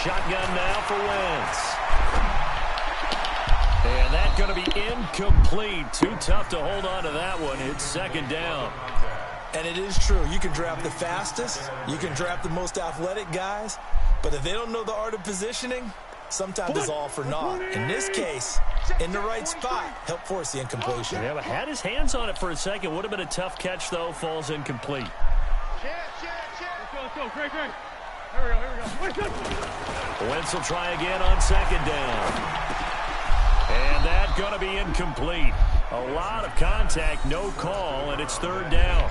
Shotgun now for Wentz. And that's going to be incomplete. Too tough to hold on to that one. It's 2nd down. And it is true. You can draft the fastest. You can draft the most athletic guys. But if they don't know the art of positioning, sometimes it's all for naught. In this case, in the right spot, help force the incompletion. Yeah, but had his hands on it for a second. Would have been a tough catch, though. Falls incomplete. Let's go. Great. Here we go. Wentz will try again on 2nd down. And that's going to be incomplete. A lot of contact, no call, and it's 3rd down.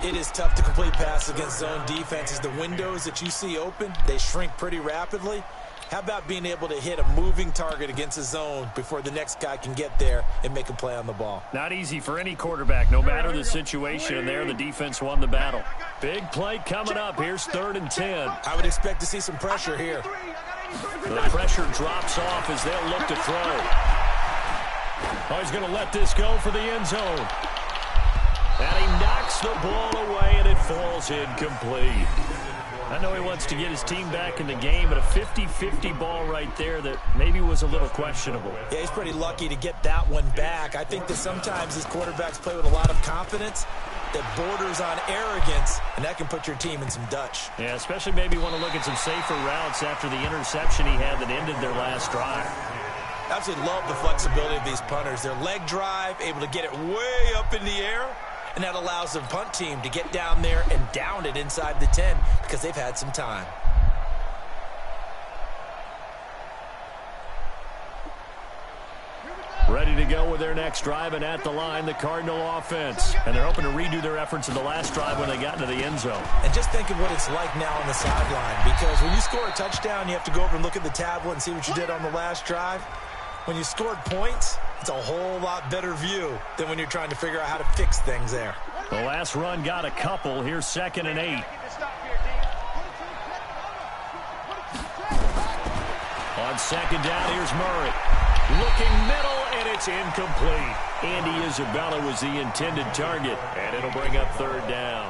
It is tough to complete passes against zone defenses. The windows that you see open, they shrink pretty rapidly. How about being able to hit a moving target against a zone before the next guy can get there and make a play on the ball? Not easy for any quarterback, no matter the situation, and there the defense won the battle. Big play coming up. Here's 3rd and 10. I would expect to see some pressure here. The pressure drops off as they'll look to throw. Oh, he's going to let this go for the end zone. And he knocks the ball away, and it falls incomplete. I know he wants to get his team back in the game, but a 50-50 ball right there that maybe was a little questionable. Yeah, he's pretty lucky to get that one back. I think that sometimes his quarterbacks play with a lot of confidence that borders on arrogance, and that can put your team in some Dutch. Yeah, especially maybe want to look at some safer routes after the interception he had that ended their last drive. Absolutely love the flexibility of these punters. Their leg drive, able to get it way up in the air, and that allows their punt team to get down there and down it inside the 10 because they've had some time. Ready to go with their next drive, and at the line, the Cardinal offense. And they're hoping to redo their efforts in the last drive when they got into the end zone. And just think of what it's like now on the sideline, because when you score a touchdown, you have to go over and look at the tablet and see what you did on the last drive. When you scored points, it's a whole lot better view than when you're trying to figure out how to fix things there. The last run got a couple. Here's 2nd and 8. On second down, here's Murray. Looking middle, and it's incomplete. Andy Isabella was the intended target, and it'll bring up third down.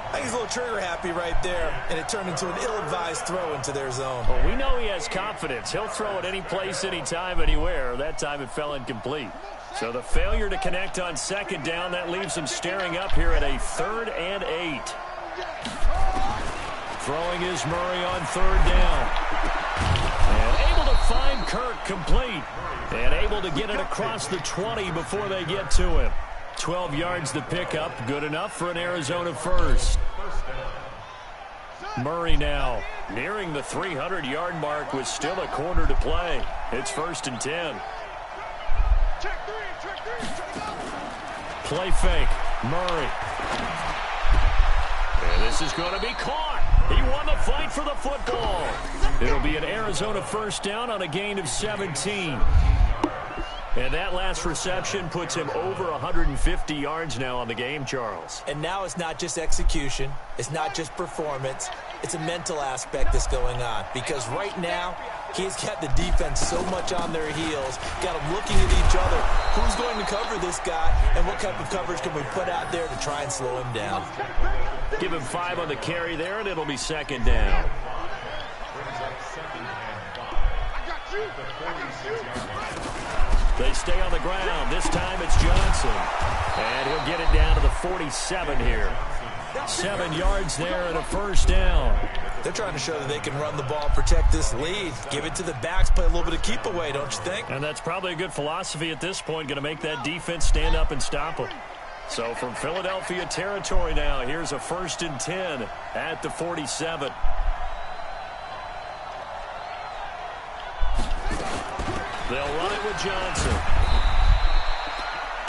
I think he's a little trigger happy right there, and it turned into an ill-advised throw into their zone. Well, we know he has confidence. He'll throw it any place, anytime, anywhere. That time it fell incomplete. So the failure to connect on second down, that leaves him staring up here at a 3rd and 8. Throwing is Murray on third down. And able to find Kirk complete. And able to get it across the 20 before they get to him. 12 yards to pick up. Good enough for an Arizona first. Murray now nearing the 300-yard mark with still a quarter to play. It's 1st and 10. Play fake. Murray. And this is going to be caught. He won the fight for the football. It'll be an Arizona first down on a gain of 17. And that last reception puts him over 150 yards now on the game, Charles. And now it's not just execution. It's not just performance. It's a mental aspect that's going on. Because right now, he's got the defense so much on their heels, got them looking at each other. Who's going to cover this guy, and what type of coverage can we put out there to try and slow him down? Give him 5 on the carry there, and it'll be second down. They stay on the ground. This time it's Johnson. And he'll get it down to the 47 here. 7 yards there and a first down. They're trying to show that they can run the ball, protect this lead. Give it to the backs, play a little bit of keep away, don't you think? And that's probably a good philosophy at this point, going to make that defense stand up and stop them. So from Philadelphia territory now, here's a 1st and 10 at the 47. They'll run it with Johnson.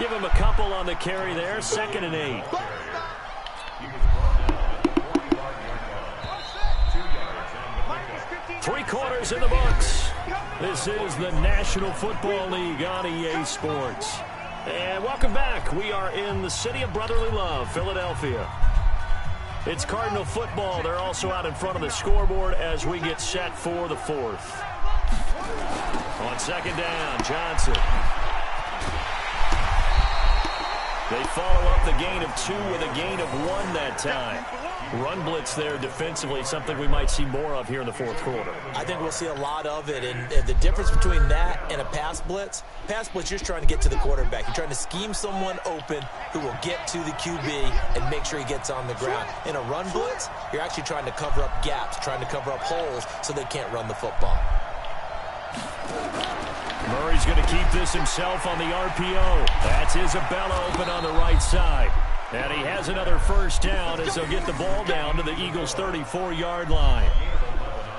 Give him a couple on the carry there. 2nd and 8. Three quarters in the books. This is the National Football League on EA Sports. And welcome back. We are in the city of brotherly love, Philadelphia. It's Cardinal football. They're also out in front of the scoreboard as we get set for the 4th. On second down, Johnson. They follow up the gain of 2 with a gain of 1 that time. Run blitz there defensively, something we might see more of here in the 4th quarter. I think we'll see a lot of it, and the difference between that and a pass blitz, you're just trying to get to the quarterback. You're trying to scheme someone open who will get to the QB and make sure he gets on the ground. In a run blitz, you're actually trying to cover up gaps, trying to cover up holes so they can't run the football. Murray's going to keep this himself on the RPO. That's Isabella open on the right side. And he has another first down as they'll get the ball down to the Eagles' 34-yard line.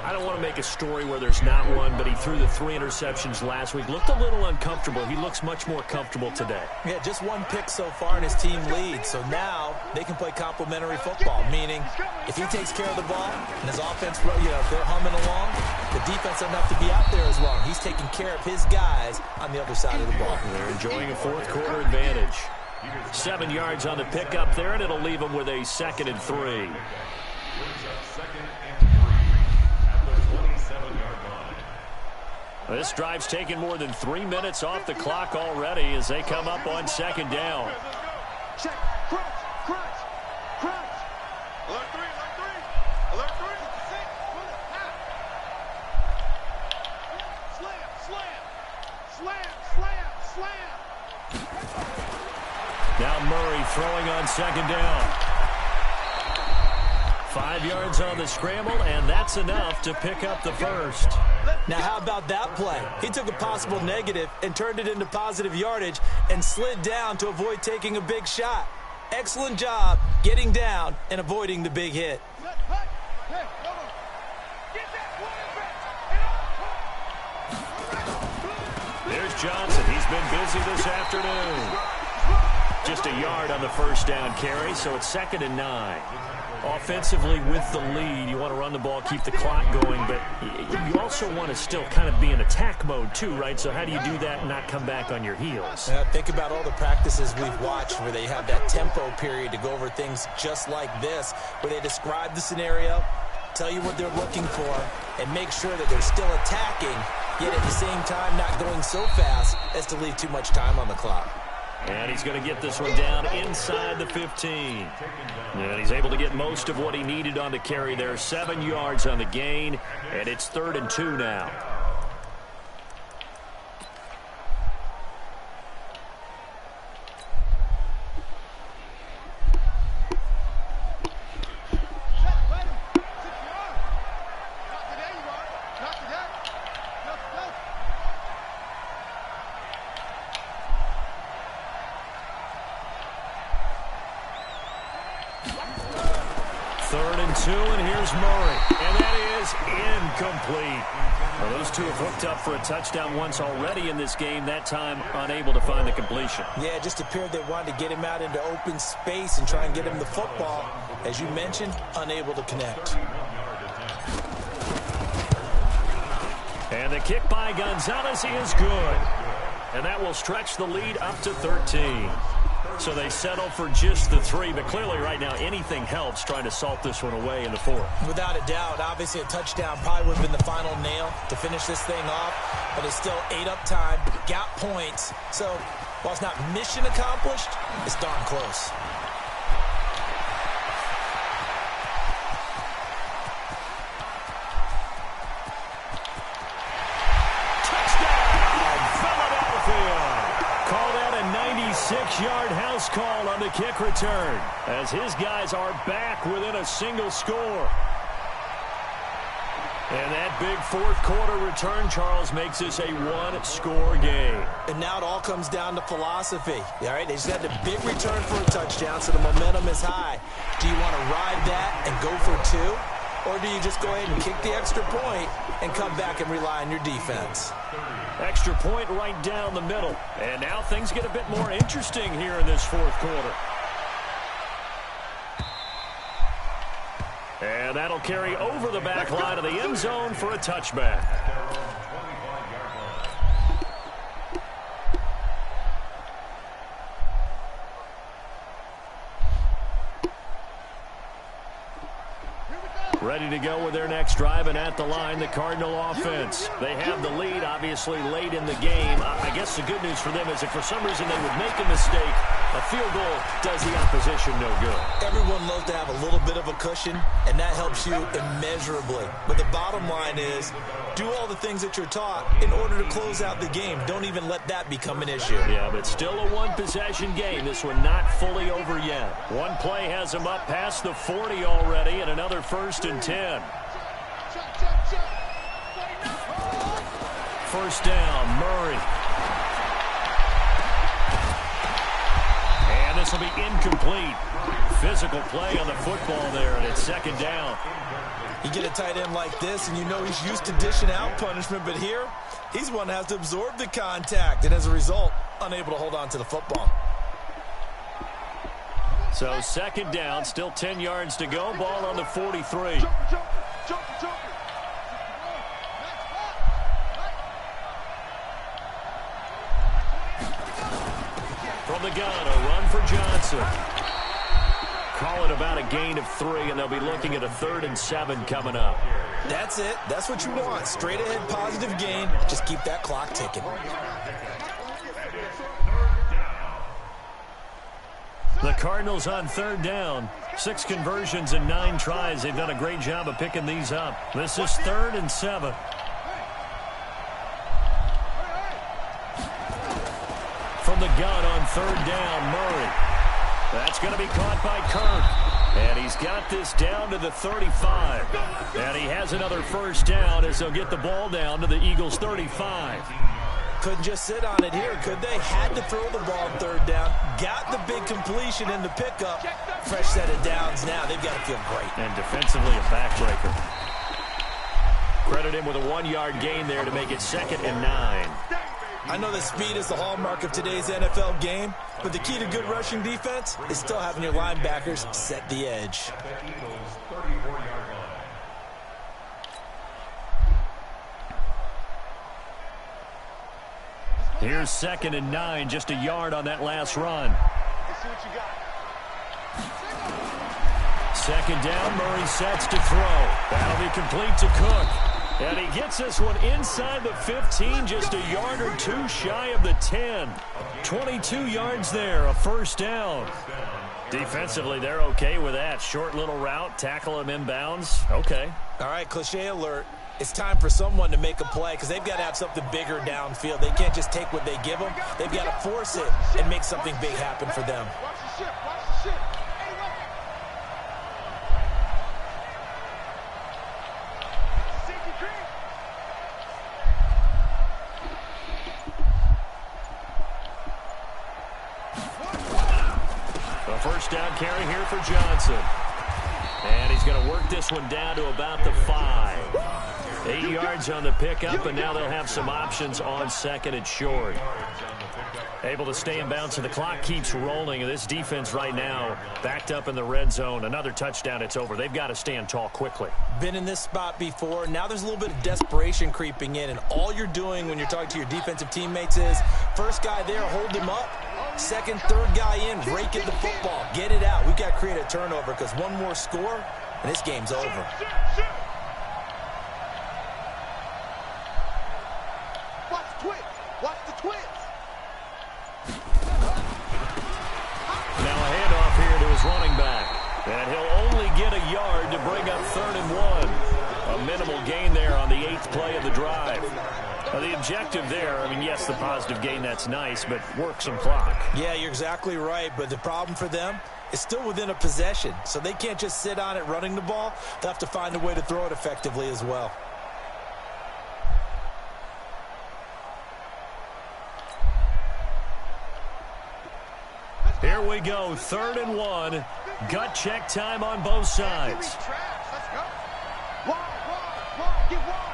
I don't want to make a story where there's not one, but he threw the 3 interceptions last week. Looked a little uncomfortable. He looks much more comfortable today. Yeah, just 1 pick so far and his team leads. So now they can play complementary football, meaning if he takes care of the ball and his offense, if they're humming along, the defense doesn't have to be out there as long. He's taking care of his guys on the other side of the ball. They're enjoying a 4th quarter advantage. 7 yards on the pickup there, and it'll leave them with a 2nd and 3. This drive's taken more than 3 minutes off the clock already as they come up on second down. Check, crunch. Alert 3. Slam. Now Murray throwing on second down. 5 yards on the scramble, and that's enough to pick up the first. Now, how about that play? He took a possible negative and turned it into positive yardage and slid down to avoid taking a big shot. Excellent job getting down and avoiding the big hit. There's Johnson. He's been busy this afternoon. Just a yard on the first down carry, so it's 2nd and 9. Offensively with the lead, you want to run the ball, keep the clock going, but you also want to still kind of be in attack mode too, right? So how do you do that and not come back on your heels? Think about all the practices we've watched where they have that tempo period to go over things just like this, where they describe the scenario, tell you what they're looking for, and make sure that they're still attacking yet at the same time not going so fast as to leave too much time on the clock. And he's going to get this one down inside the 15. And he's able to get most of what he needed on the carry there. 7 yards on the gain, and it's 3rd and 2 now. And here's Murray, and that is incomplete. Well, those two have hooked up for a touchdown once already in this game, that time unable to find the completion. Yeah, it just appeared they wanted to get him out into open space and try and get him the football. As you mentioned, unable to connect. And the kick by Gonzalez is good. And that will stretch the lead up to 13. So they settle for just the 3, but clearly right now anything helps trying to salt this one away in the 4th. Without a doubt, obviously a touchdown probably would have been the final nail to finish this thing off, but it's still 8 up time, got points. So while it's not mission accomplished, it's darn close. Six-yard house call on the kick return as his guys are back within a single score. And that big 4th quarter return, Charles, makes this a 1-score game. And now it all comes down to philosophy. All right, they just had a big return for a touchdown, so the momentum is high. Do you want to ride that and go for 2? Or do you just go ahead and kick the extra point and come back and rely on your defense? Extra point right down the middle. And now things get a bit more interesting here in this 4th quarter. And that'll carry over the back line of the end zone for a touchback. Ready to go with their next drive, and at the line, the Cardinal offense. They have the lead, obviously, late in the game. I guess the good news for them is if for some reason they would make a mistake, a field goal does the opposition no good. Everyone loves to have a little bit of a cushion, and that helps you immeasurably. But the bottom line is, do all the things that you're taught in order to close out the game. Don't even let that become an issue. Yeah, but still a one-possession game. This one not fully over yet. One play has them up past the 40 already, and another 1st and 10. First down, Murray. And this will be incomplete. Physical play on the football there, and it's 2nd down. You get a tight end like this, and you know he's used to dishing out punishment, but here, he's one that has to absorb the contact, and as a result, unable to hold on to the football. So 2nd down, still 10 yards to go, ball on the 43. From the gun, a run for Johnson. Call it about a gain of 3, and they'll be looking at a 3rd and 7 coming up. That's it. That's what you want. Straight ahead positive gain. Just keep that clock ticking. The Cardinals on 3rd down. 6 conversions and 9 tries. They've done a great job of picking these up. This is 3rd and 7. From the gun on 3rd down, Murray. That's going to be caught by Kirk. And he's got this down to the 35. And he has another first down as they'll get the ball down to the Eagles' 35. Couldn't just sit on it here, could they? Had to throw the ball on 3rd down. Got the big completion in the pickup. Fresh set of downs now. They've got to feel great. And defensively, a backbreaker. Credit him with a 1-yard gain there to make it 2nd and 9. I know that speed is the hallmark of today's NFL game, but the key to good rushing defense is still having your linebackers set the edge. Here's 2nd and 9, just a yard on that last run. Let's see what you got. 2nd down, Murray sets to throw. That'll be complete to Cook. And he gets this one inside the 15, just a yard or two shy of the 10. 22 yards there, a first down. Defensively, they're okay with that. Short little route, tackle him inbounds. Okay. All right, cliche alert. It's time for someone to make a play because they've got to have something bigger downfield. They can't just take what they give them. They've got to force it and make something big happen for them. Watch the ship. Watch the ship. A first down carry here for Johnson. And he's going to work this one down to about the 5. 8 yards on the pickup, and now they'll have some options on second and short. Able to stay in bounds, and the clock keeps rolling. And this defense right now backed up in the red zone. Another touchdown, it's over. They've got to stand tall quickly. Been in this spot before. Now there's a little bit of desperation creeping in, and all you're doing when you're talking to your defensive teammates is first guy there, hold him up. Second, third guy in, rake at the football. Get it out. We've got to create a turnover because one more score, and this game's over. Watch the twins. Watch the twins. Now a handoff here to his running back. And he'll only get a yard to bring up 3rd and 1. A minimal gain there on the 8th play of the drive. Now the objective there, I mean, yes, the positive gain, that's nice, but work some clock. Yeah, you're exactly right, but the problem for them is still within a possession, so they can't just sit on it running the ball. They'll have to find a way to throw it effectively as well. Here we go, 3rd and 1. Gut check time on both sides. Let's go. Wide, get wide.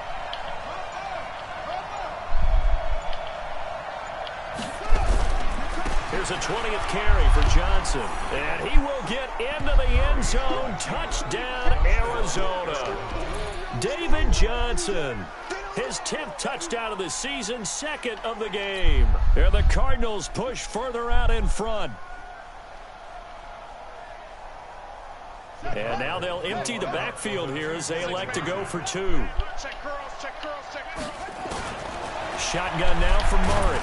Here's a 20th carry for Johnson. And he will get into the end zone. Touchdown, Arizona. David Johnson. His 10th touchdown of the season, 2nd of the game. And the Cardinals push further out in front. And now they'll empty the backfield here as they elect to go for 2. Check girls, check girls, check girls. Shotgun now for Murray.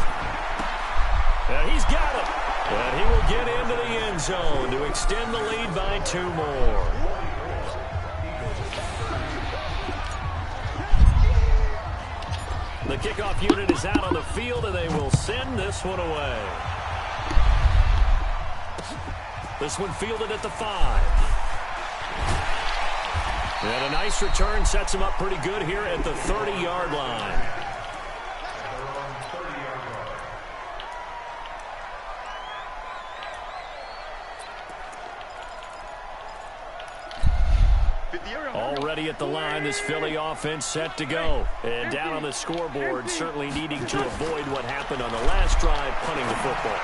And he's got it. And he will get into the end zone to extend the lead by 2 more. The kickoff unit is out on the field, and they will send this one away. This one fielded at the 5. And a nice return sets him up pretty good here at the 30-yard line. Already at the line, this Philly offense set to go. And down on the scoreboard, certainly needing to avoid what happened on the last drive, punting the football.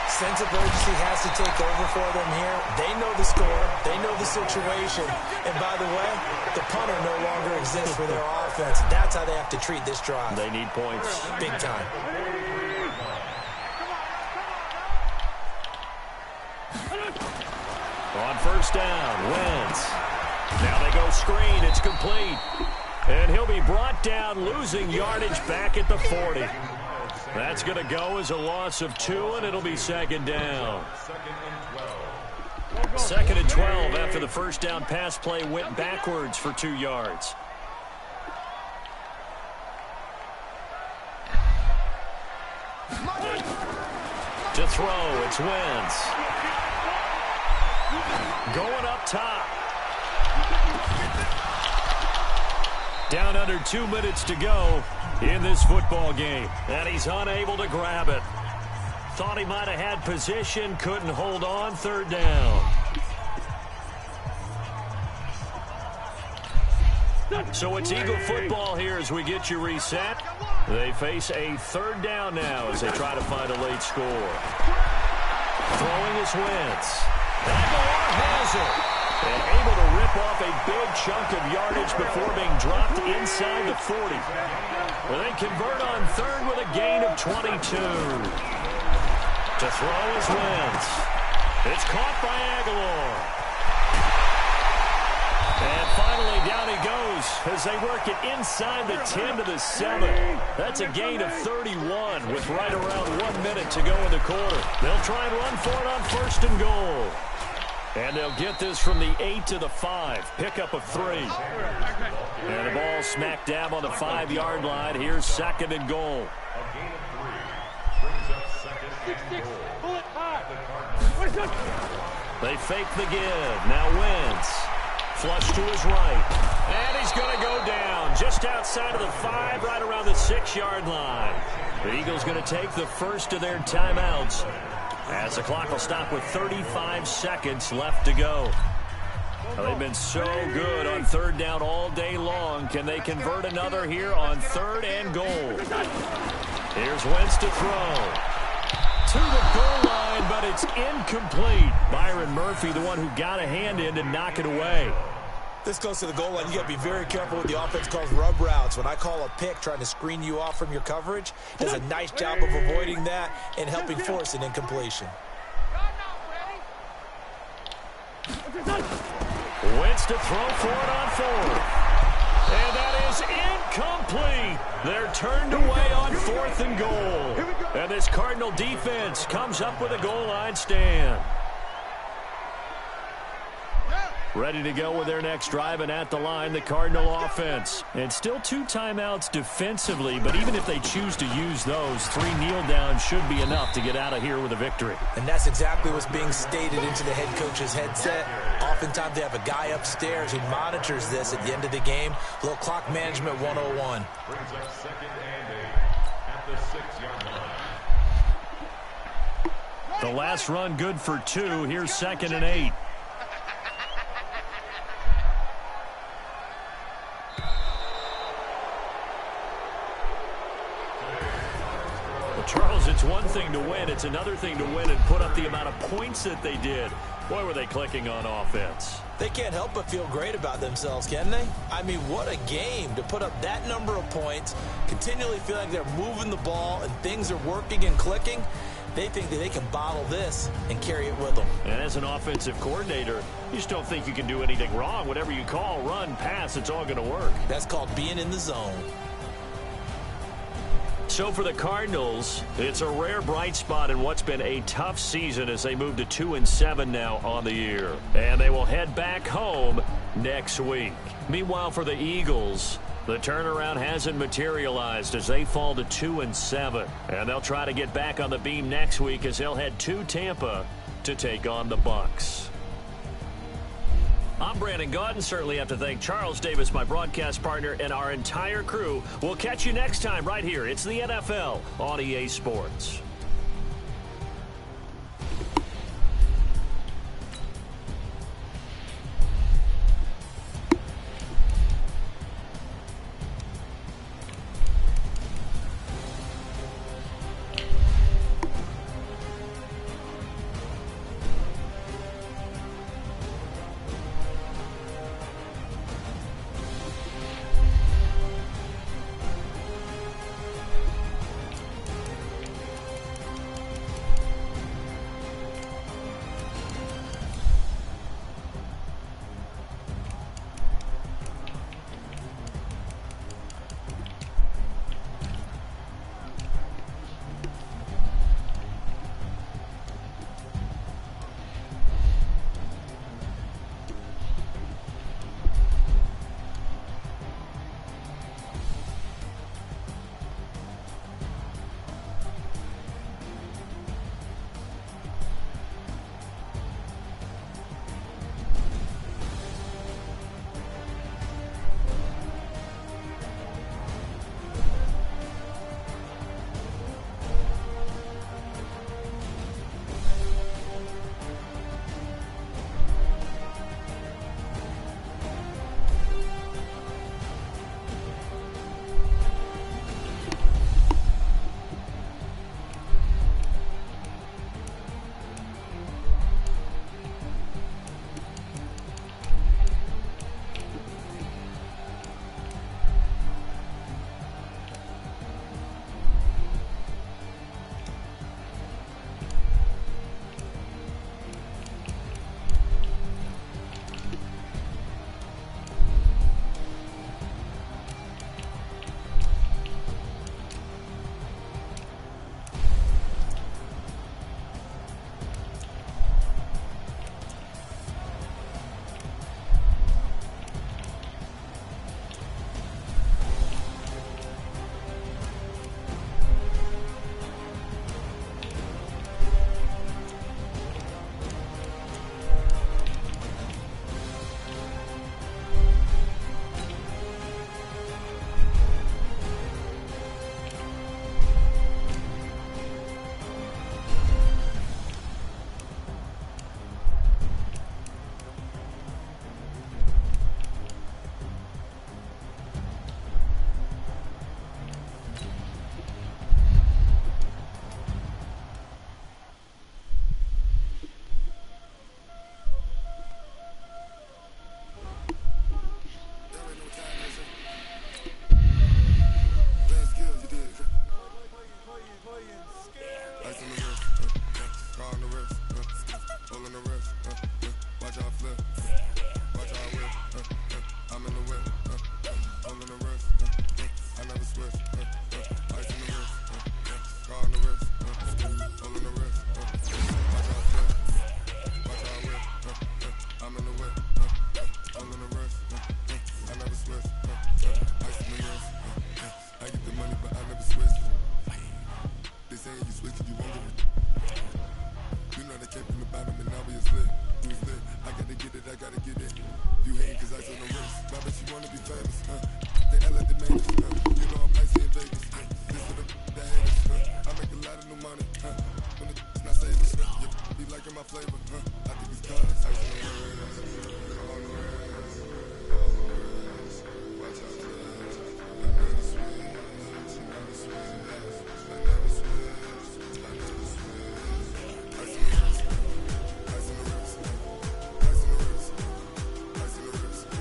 Sense of urgency has to take over for them here. They know the score. They know the situation. And by the way, the punter no longer exists for their offense. That's how they have to treat this drive. They need points. Big time. On first down, Wentz. Now they go screen. It's complete. And he'll be brought down, losing yardage back at the 40. That's going to go as a loss of 2, and it'll be 2nd down. 2nd and 12 after the first down pass play went backwards for 2 yards. To throw, it's Wentz. Going up top. Down under 2 minutes to go in this football game. And he's unable to grab it. Thought he might have had position, couldn't hold on, 3rd down. So it's Eagle football here as we get you reset. They face a 3rd down now as they try to find a late score. Throwing is Wentz. Aguilar has it. And able to rip off a big chunk of yardage before being dropped inside the 40. Well, they convert on 3rd with a gain of 22. To throw is Wentz. It's caught by Aguilar. And finally, down he goes as they work it inside the 10 to the 7. That's a gain of 31 with right around 1 minute to go in the quarter. They'll try and run for it on 1st and goal. And they'll get this from the 8 to the 5. Pickup of 3. And the ball smack dab on the 5-yard line. Here's 2nd and goal. They fake the give. Now Wentz. Flush to his right. And he's going to go down just outside of the 5, right around the 6-yard line. The Eagles going to take the first of their timeouts as the clock will stop with 35 seconds left to go. Well, they've been so good on 3rd down all day long. Can they convert another here on 3rd and goal? Here's Wentz to throw. To the goal line, but it's incomplete. Byron Murphy, the one who got a hand in to knock it away. This goes to the goal line. You got to be very careful with the offense calls rub routes. When I call a pick trying to screen you off from your coverage, does a nice job of avoiding that and helping force an incompletion. Wentz to throw for it on 4th. And that is incomplete. They're turned away on 4th and goal. And this Cardinal defense comes up with a goal line stand. Ready to go with their next drive, and at the line, the Cardinal offense. And still 2 timeouts defensively, but even if they choose to use those, 3 kneel downs should be enough to get out of here with a victory. And that's exactly what's being stated into the head coach's headset. Oftentimes they have a guy upstairs who monitors this at the end of the game. A little clock management 101. Brings up 2nd and 8 at the 6-yard line. The last run good for 2. Here's 2nd and 8. Charles, it's one thing to win. It's another thing to win and put up the amount of points that they did. Boy, were they clicking on offense. They can't help but feel great about themselves, can they? I mean, what a game to put up that number of points, continually feel like they're moving the ball and things are working and clicking. They think that they can bottle this and carry it with them. And as an offensive coordinator, you just don't think you can do anything wrong. Whatever you call, run, pass, it's all going to work. That's called being in the zone. So for the Cardinals, it's a rare bright spot in what's been a tough season as they move to 2-7 now on the year. And they will head back home next week. Meanwhile, for the Eagles, the turnaround hasn't materialized as they fall to 2-7. And they'll try to get back on the beam next week as they'll head to Tampa to take on the Bucs. I'm Brandon Gaudin. Certainly have to thank Charles Davis, my broadcast partner, and our entire crew. We'll catch you next time right here. It's the NFL on EA Sports. wanna be famous, they act like they made us, you know I'm icy in Vegas, this for the haters, I make a lot of new money, when it's not saving, you be liking my flavor, I think it's done, ice on the wrist, on the wrist, watch out for this, I never switch, I never switch, I never switch, ice on the wrist, ice on the wrist, ice on the wrist, ice on the wrist, ice on the wrist.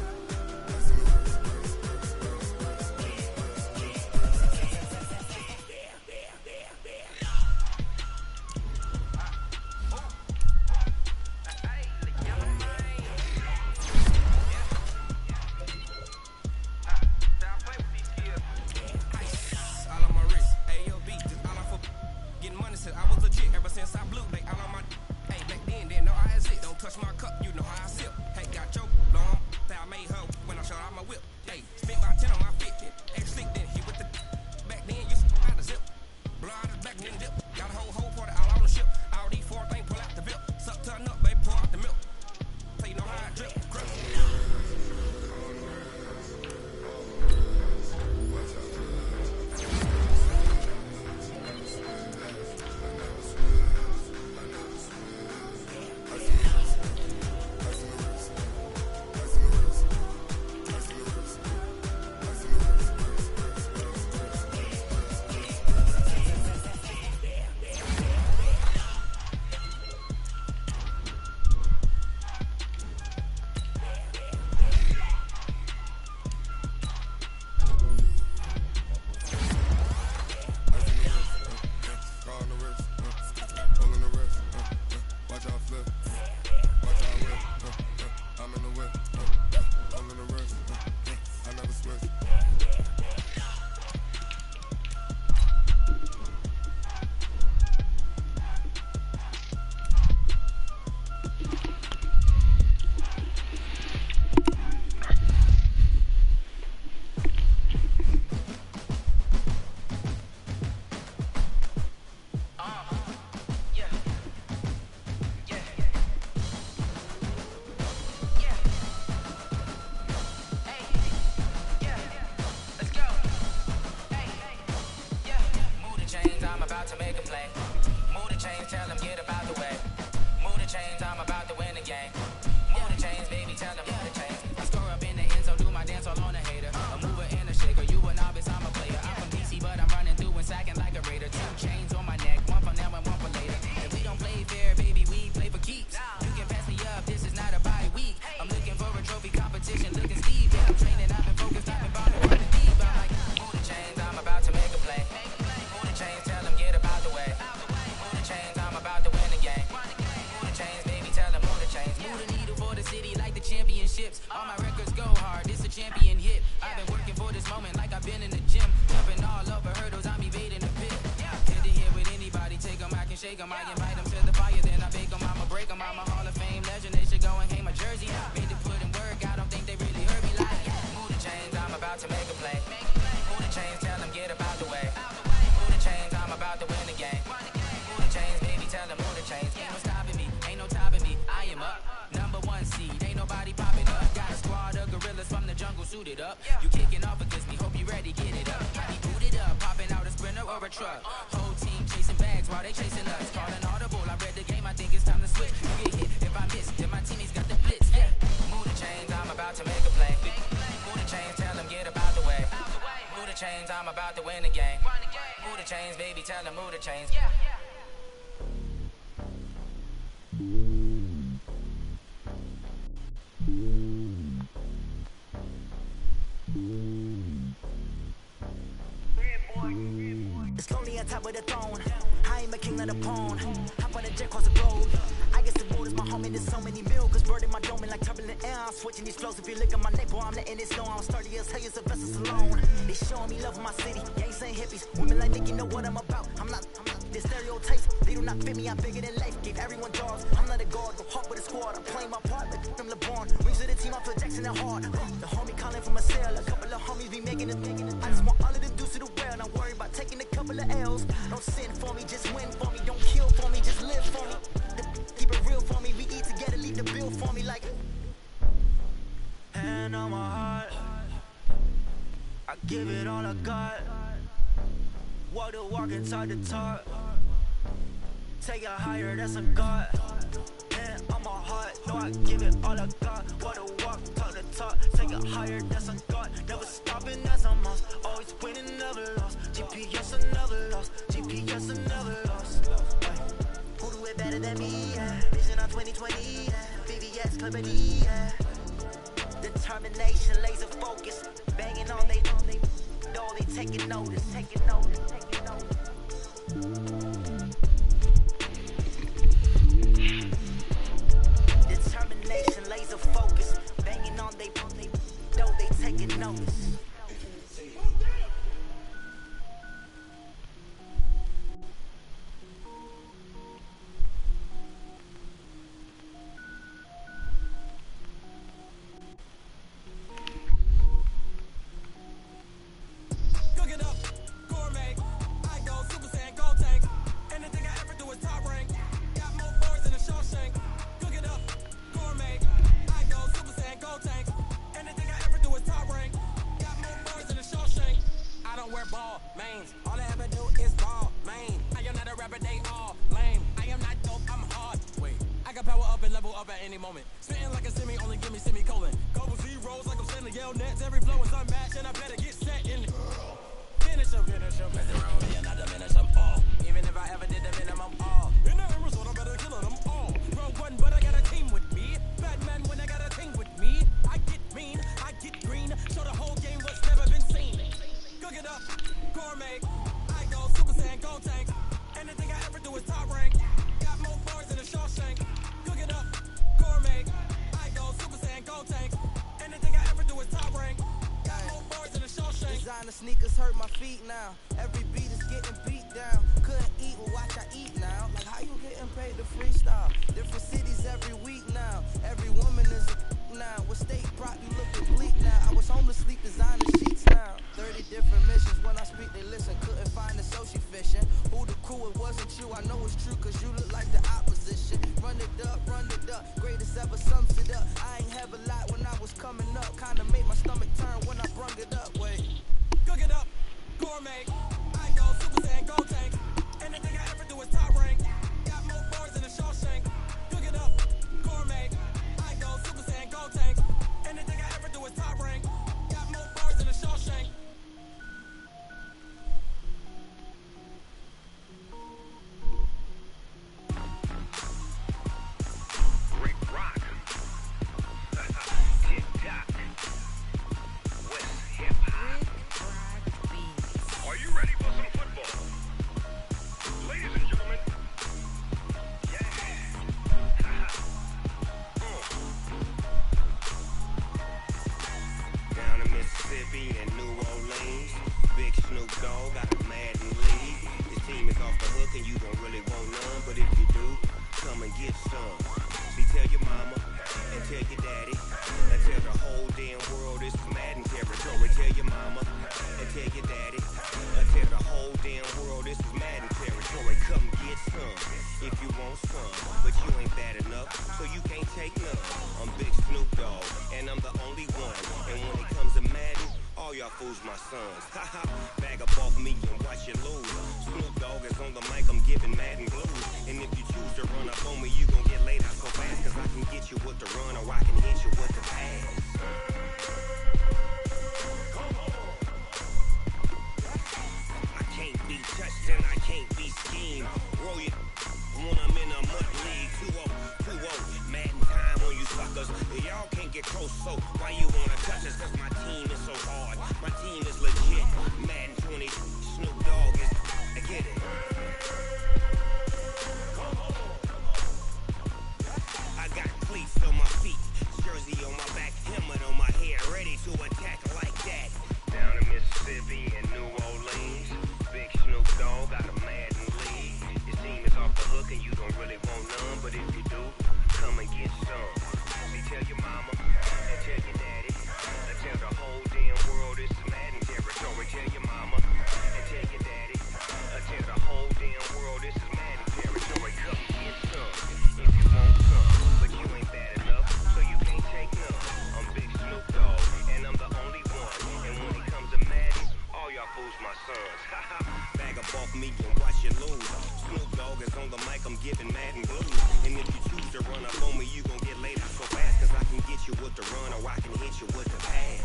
It's lonely on top of the throne. I am a king of the pawn. Hop on a jet across the globe. I guess the world is my home and there's so many mil. Cause bird in my dome and like turbulent air. I'm switching these flows. If you look at my neck, boy, I'm letting it snow. I'm sturdy as hell, as a vessel alone. They showing me love in my city. Gangs saying hippies. Women like think you know what I'm about. I'm not the stereotypes. They do not fit me. I'm bigger than life. Gave everyone jobs. I'm not a guard. Go hard with a squad. I'm playing my part. Like I'm LeBron. Wings of the team. I feel Jackson and hard. The homie calling from a cell. A couple of homies be making it. I just want all of the dudes to the well. Not worry about taking a couple of L's. Don't sin for me. Just win for me. Don't kill for me. Just live for me. Keep it real for me. We eat together. Leave the bill for me like. Hand on my heart. I give it all I got. Walk the walk and talk the talk. Take it higher, that's a God. Man, I'm a heart, no, I give it all I got. Walk the walk, talk the talk. Take it higher, that's a God. Never stopping, that's a must. Always winning, never lost. GPS, I never lost. GPS, I never lost. Who do it better than me? Yeah. Vision on 2020. Yeah. VVS, Company. Yeah. Determination, laser focus. Banging on they know they taking notice. Taking notice. Taking notice. Determination, laser focus. Banging on they know they taking notice. Sneakers hurt my feet now. Every beat is getting beat down. Couldn't eat, well watch I eat now. Like how you getting paid to freestyle? Different cities every week now. Every woman is a now. With state prop you looking bleak now. I was home to sleep designer sheets now. 30 different missions. When I speak they listen. Couldn't find the social fishing. Who the crew, it wasn't you. I know it's true cause you look like the opposition. Run it up, greatest ever sums it up. I ain't have a lot when I was coming up. Kinda made my stomach turn when I brung it up. Wait. Cook it up, gourmet. I go Super Saiyan, go tank. Anything I ever do is top rank. Got more bars than a Shawshank. Cook it up, gourmet. I go Super Saiyan, go tank. Anything I ever do is top rank. Got more bars than a Shawshank. Rick Rock. Tick-tock. West hip-hop. Are you ready for some football? Ladies and gentlemen. Yeah. Down in Mississippi and New Orleans, Big Snoop Dogg got a Madden league. His team is off the hook and you don't really want none, but if you do, come and get some. See, tell your mama and tell your daddy and tell the whole damn world this is Madden territory. Tell your mama and tell your daddy and tell the whole damn world this is Madden territory. Come get some if you want some, but you ain't bad enough, so you can't take none. I'm Big Snoop Dogg and I'm the only one. And when it comes to Madden, all y'all fools my sons. Haha, bag up off me and watch you lose. Snoop Dogg is on the mic, I'm giving Madden blues. And if you choose to run up on me, you gon' get laid out so fast. Cause I can get you with the run or I can hit you with the pass. I can't be touched and I can't be schemed. Roll it when I'm in a mud league. 2-0, Madden time on you suckers. Y'all can't get close, so why you wanna touch us? Cause my team is so hard. My team is legit. Madden 20, Snoop Dogg is, I get it. I got cleats on my feet, jersey on my back, helmet on my head, ready to attack like that. Down in Mississippi and New Orleans, Big Snoop Dogg got a Madden league. Your team is off the hook and you don't really want none, but if you do, come and get some. See, tell your mama and tell your daddy and tell the whole damn world this is Madden territory. Tell your mama and tell your daddy and tell the whole damn world this is Madden territory. Come get some if you want some, but you ain't bad enough, so you can't take none. giving mad and blue. And if you choose to run up on me, you gon' get laid out so fast. Cause I can get you with the run or I can hit you with the pass.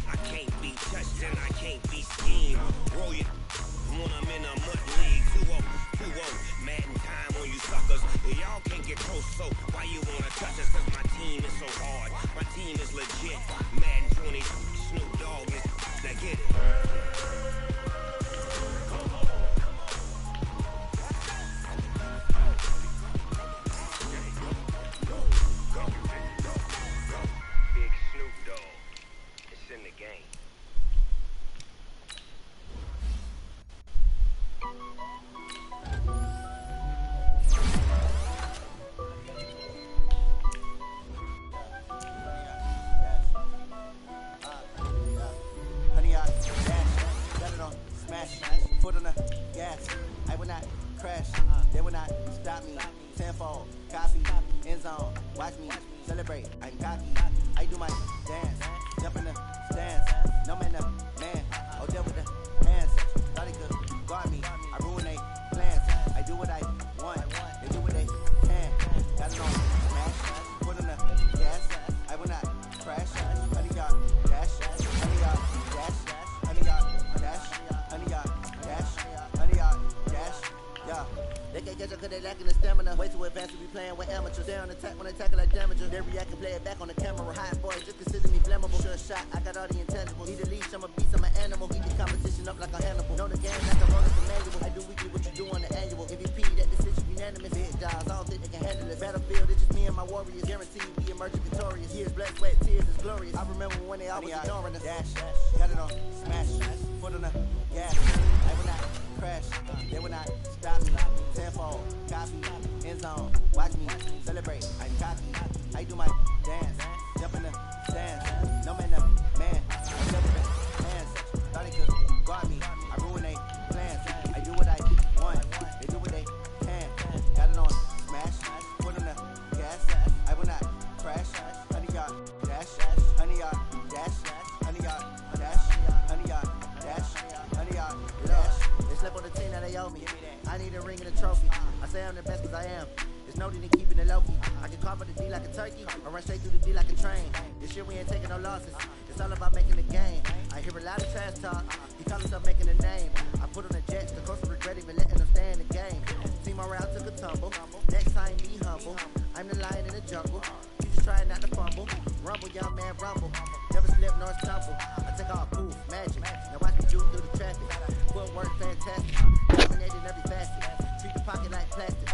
I can't be touched and I can't be schemed. Roll you when I'm in a mud league. 2-0, mad in time on you suckers. Y'all can't get close, so why you wanna touch us? Cause my team is so hard. My team is legit. Madden 20, Snoop Dogg is that get it. Big Snoop Dogg. It's in the game. Foot on the gas, I will not crash, they will not stop me. Tenfold, copy, end zone, watch me celebrate. I'm cocky, I do my dance, jump in the stands. No man, the man, oh there with the hands. Thought he could guard me, I ruin they plans. I do what I want, they do what they can. Got it on smash, foot on the gas, I will not crash. 100-yard dash, 100-yard dash, 100-yard dash. 100-yard dash, 100-yard dash, yeah. They can't catch up cause they lacking the stamina. Way too advanced to be playing with amateurs. They on attack when they tackle like damager. They react and play it back on the camera. Hot boy, just consider me flammable. Sure shot, I got all the intangibles. Need a leash, I'm a beast, I'm an animal. Heat the competition up like a Hannibal. Know the game like a roller the manual. I do weekly what you do on the annual. MVP, that decision unanimous. Hit jobs, I don't think they can handle it. Battlefield, it's just me and my warriors. Guaranteed we emerging victorious. Years, blood, sweat, tears, it's glorious. I remember when they always ignoring us. Dash, got it on smash, foot on the gas. I will not crash, they will not stop me. Tenfold, copy, end zone, watch me celebrate. I'm cocky, I do my dance, jump in the stands. No man, the man, I jump in the hands. Thought he could guard me, I ruin they plans. I do what I want, they do what they can. Got it on smash, foot on the gas. I will not crash, 100-yard dash, 100-yard dash, 100-yard dash, 100-yard dash, 100-yard dash. They slept on the team that they owe me. I need a ring and a trophy. I say I'm the best cause I am. It's no need in keeping it low-key. I can carve the D like a turkey, or run straight through the D like a train. This year we ain't taking no losses. It's all about making the game. I hear a lot of trash talk. He call himself making a name. I put on the Jets, the coach regret even letting them stay in the game. Team around took a tumble. Next time be humble. I'm the lion in the jungle. You just trying not to fumble. Rumble, young man, rumble. Never slip nor stumble. I take all proof, magic. Now watch me juke through the traffic. Footwork fantastic. Dominated every facet. Treat the pocket like plastic.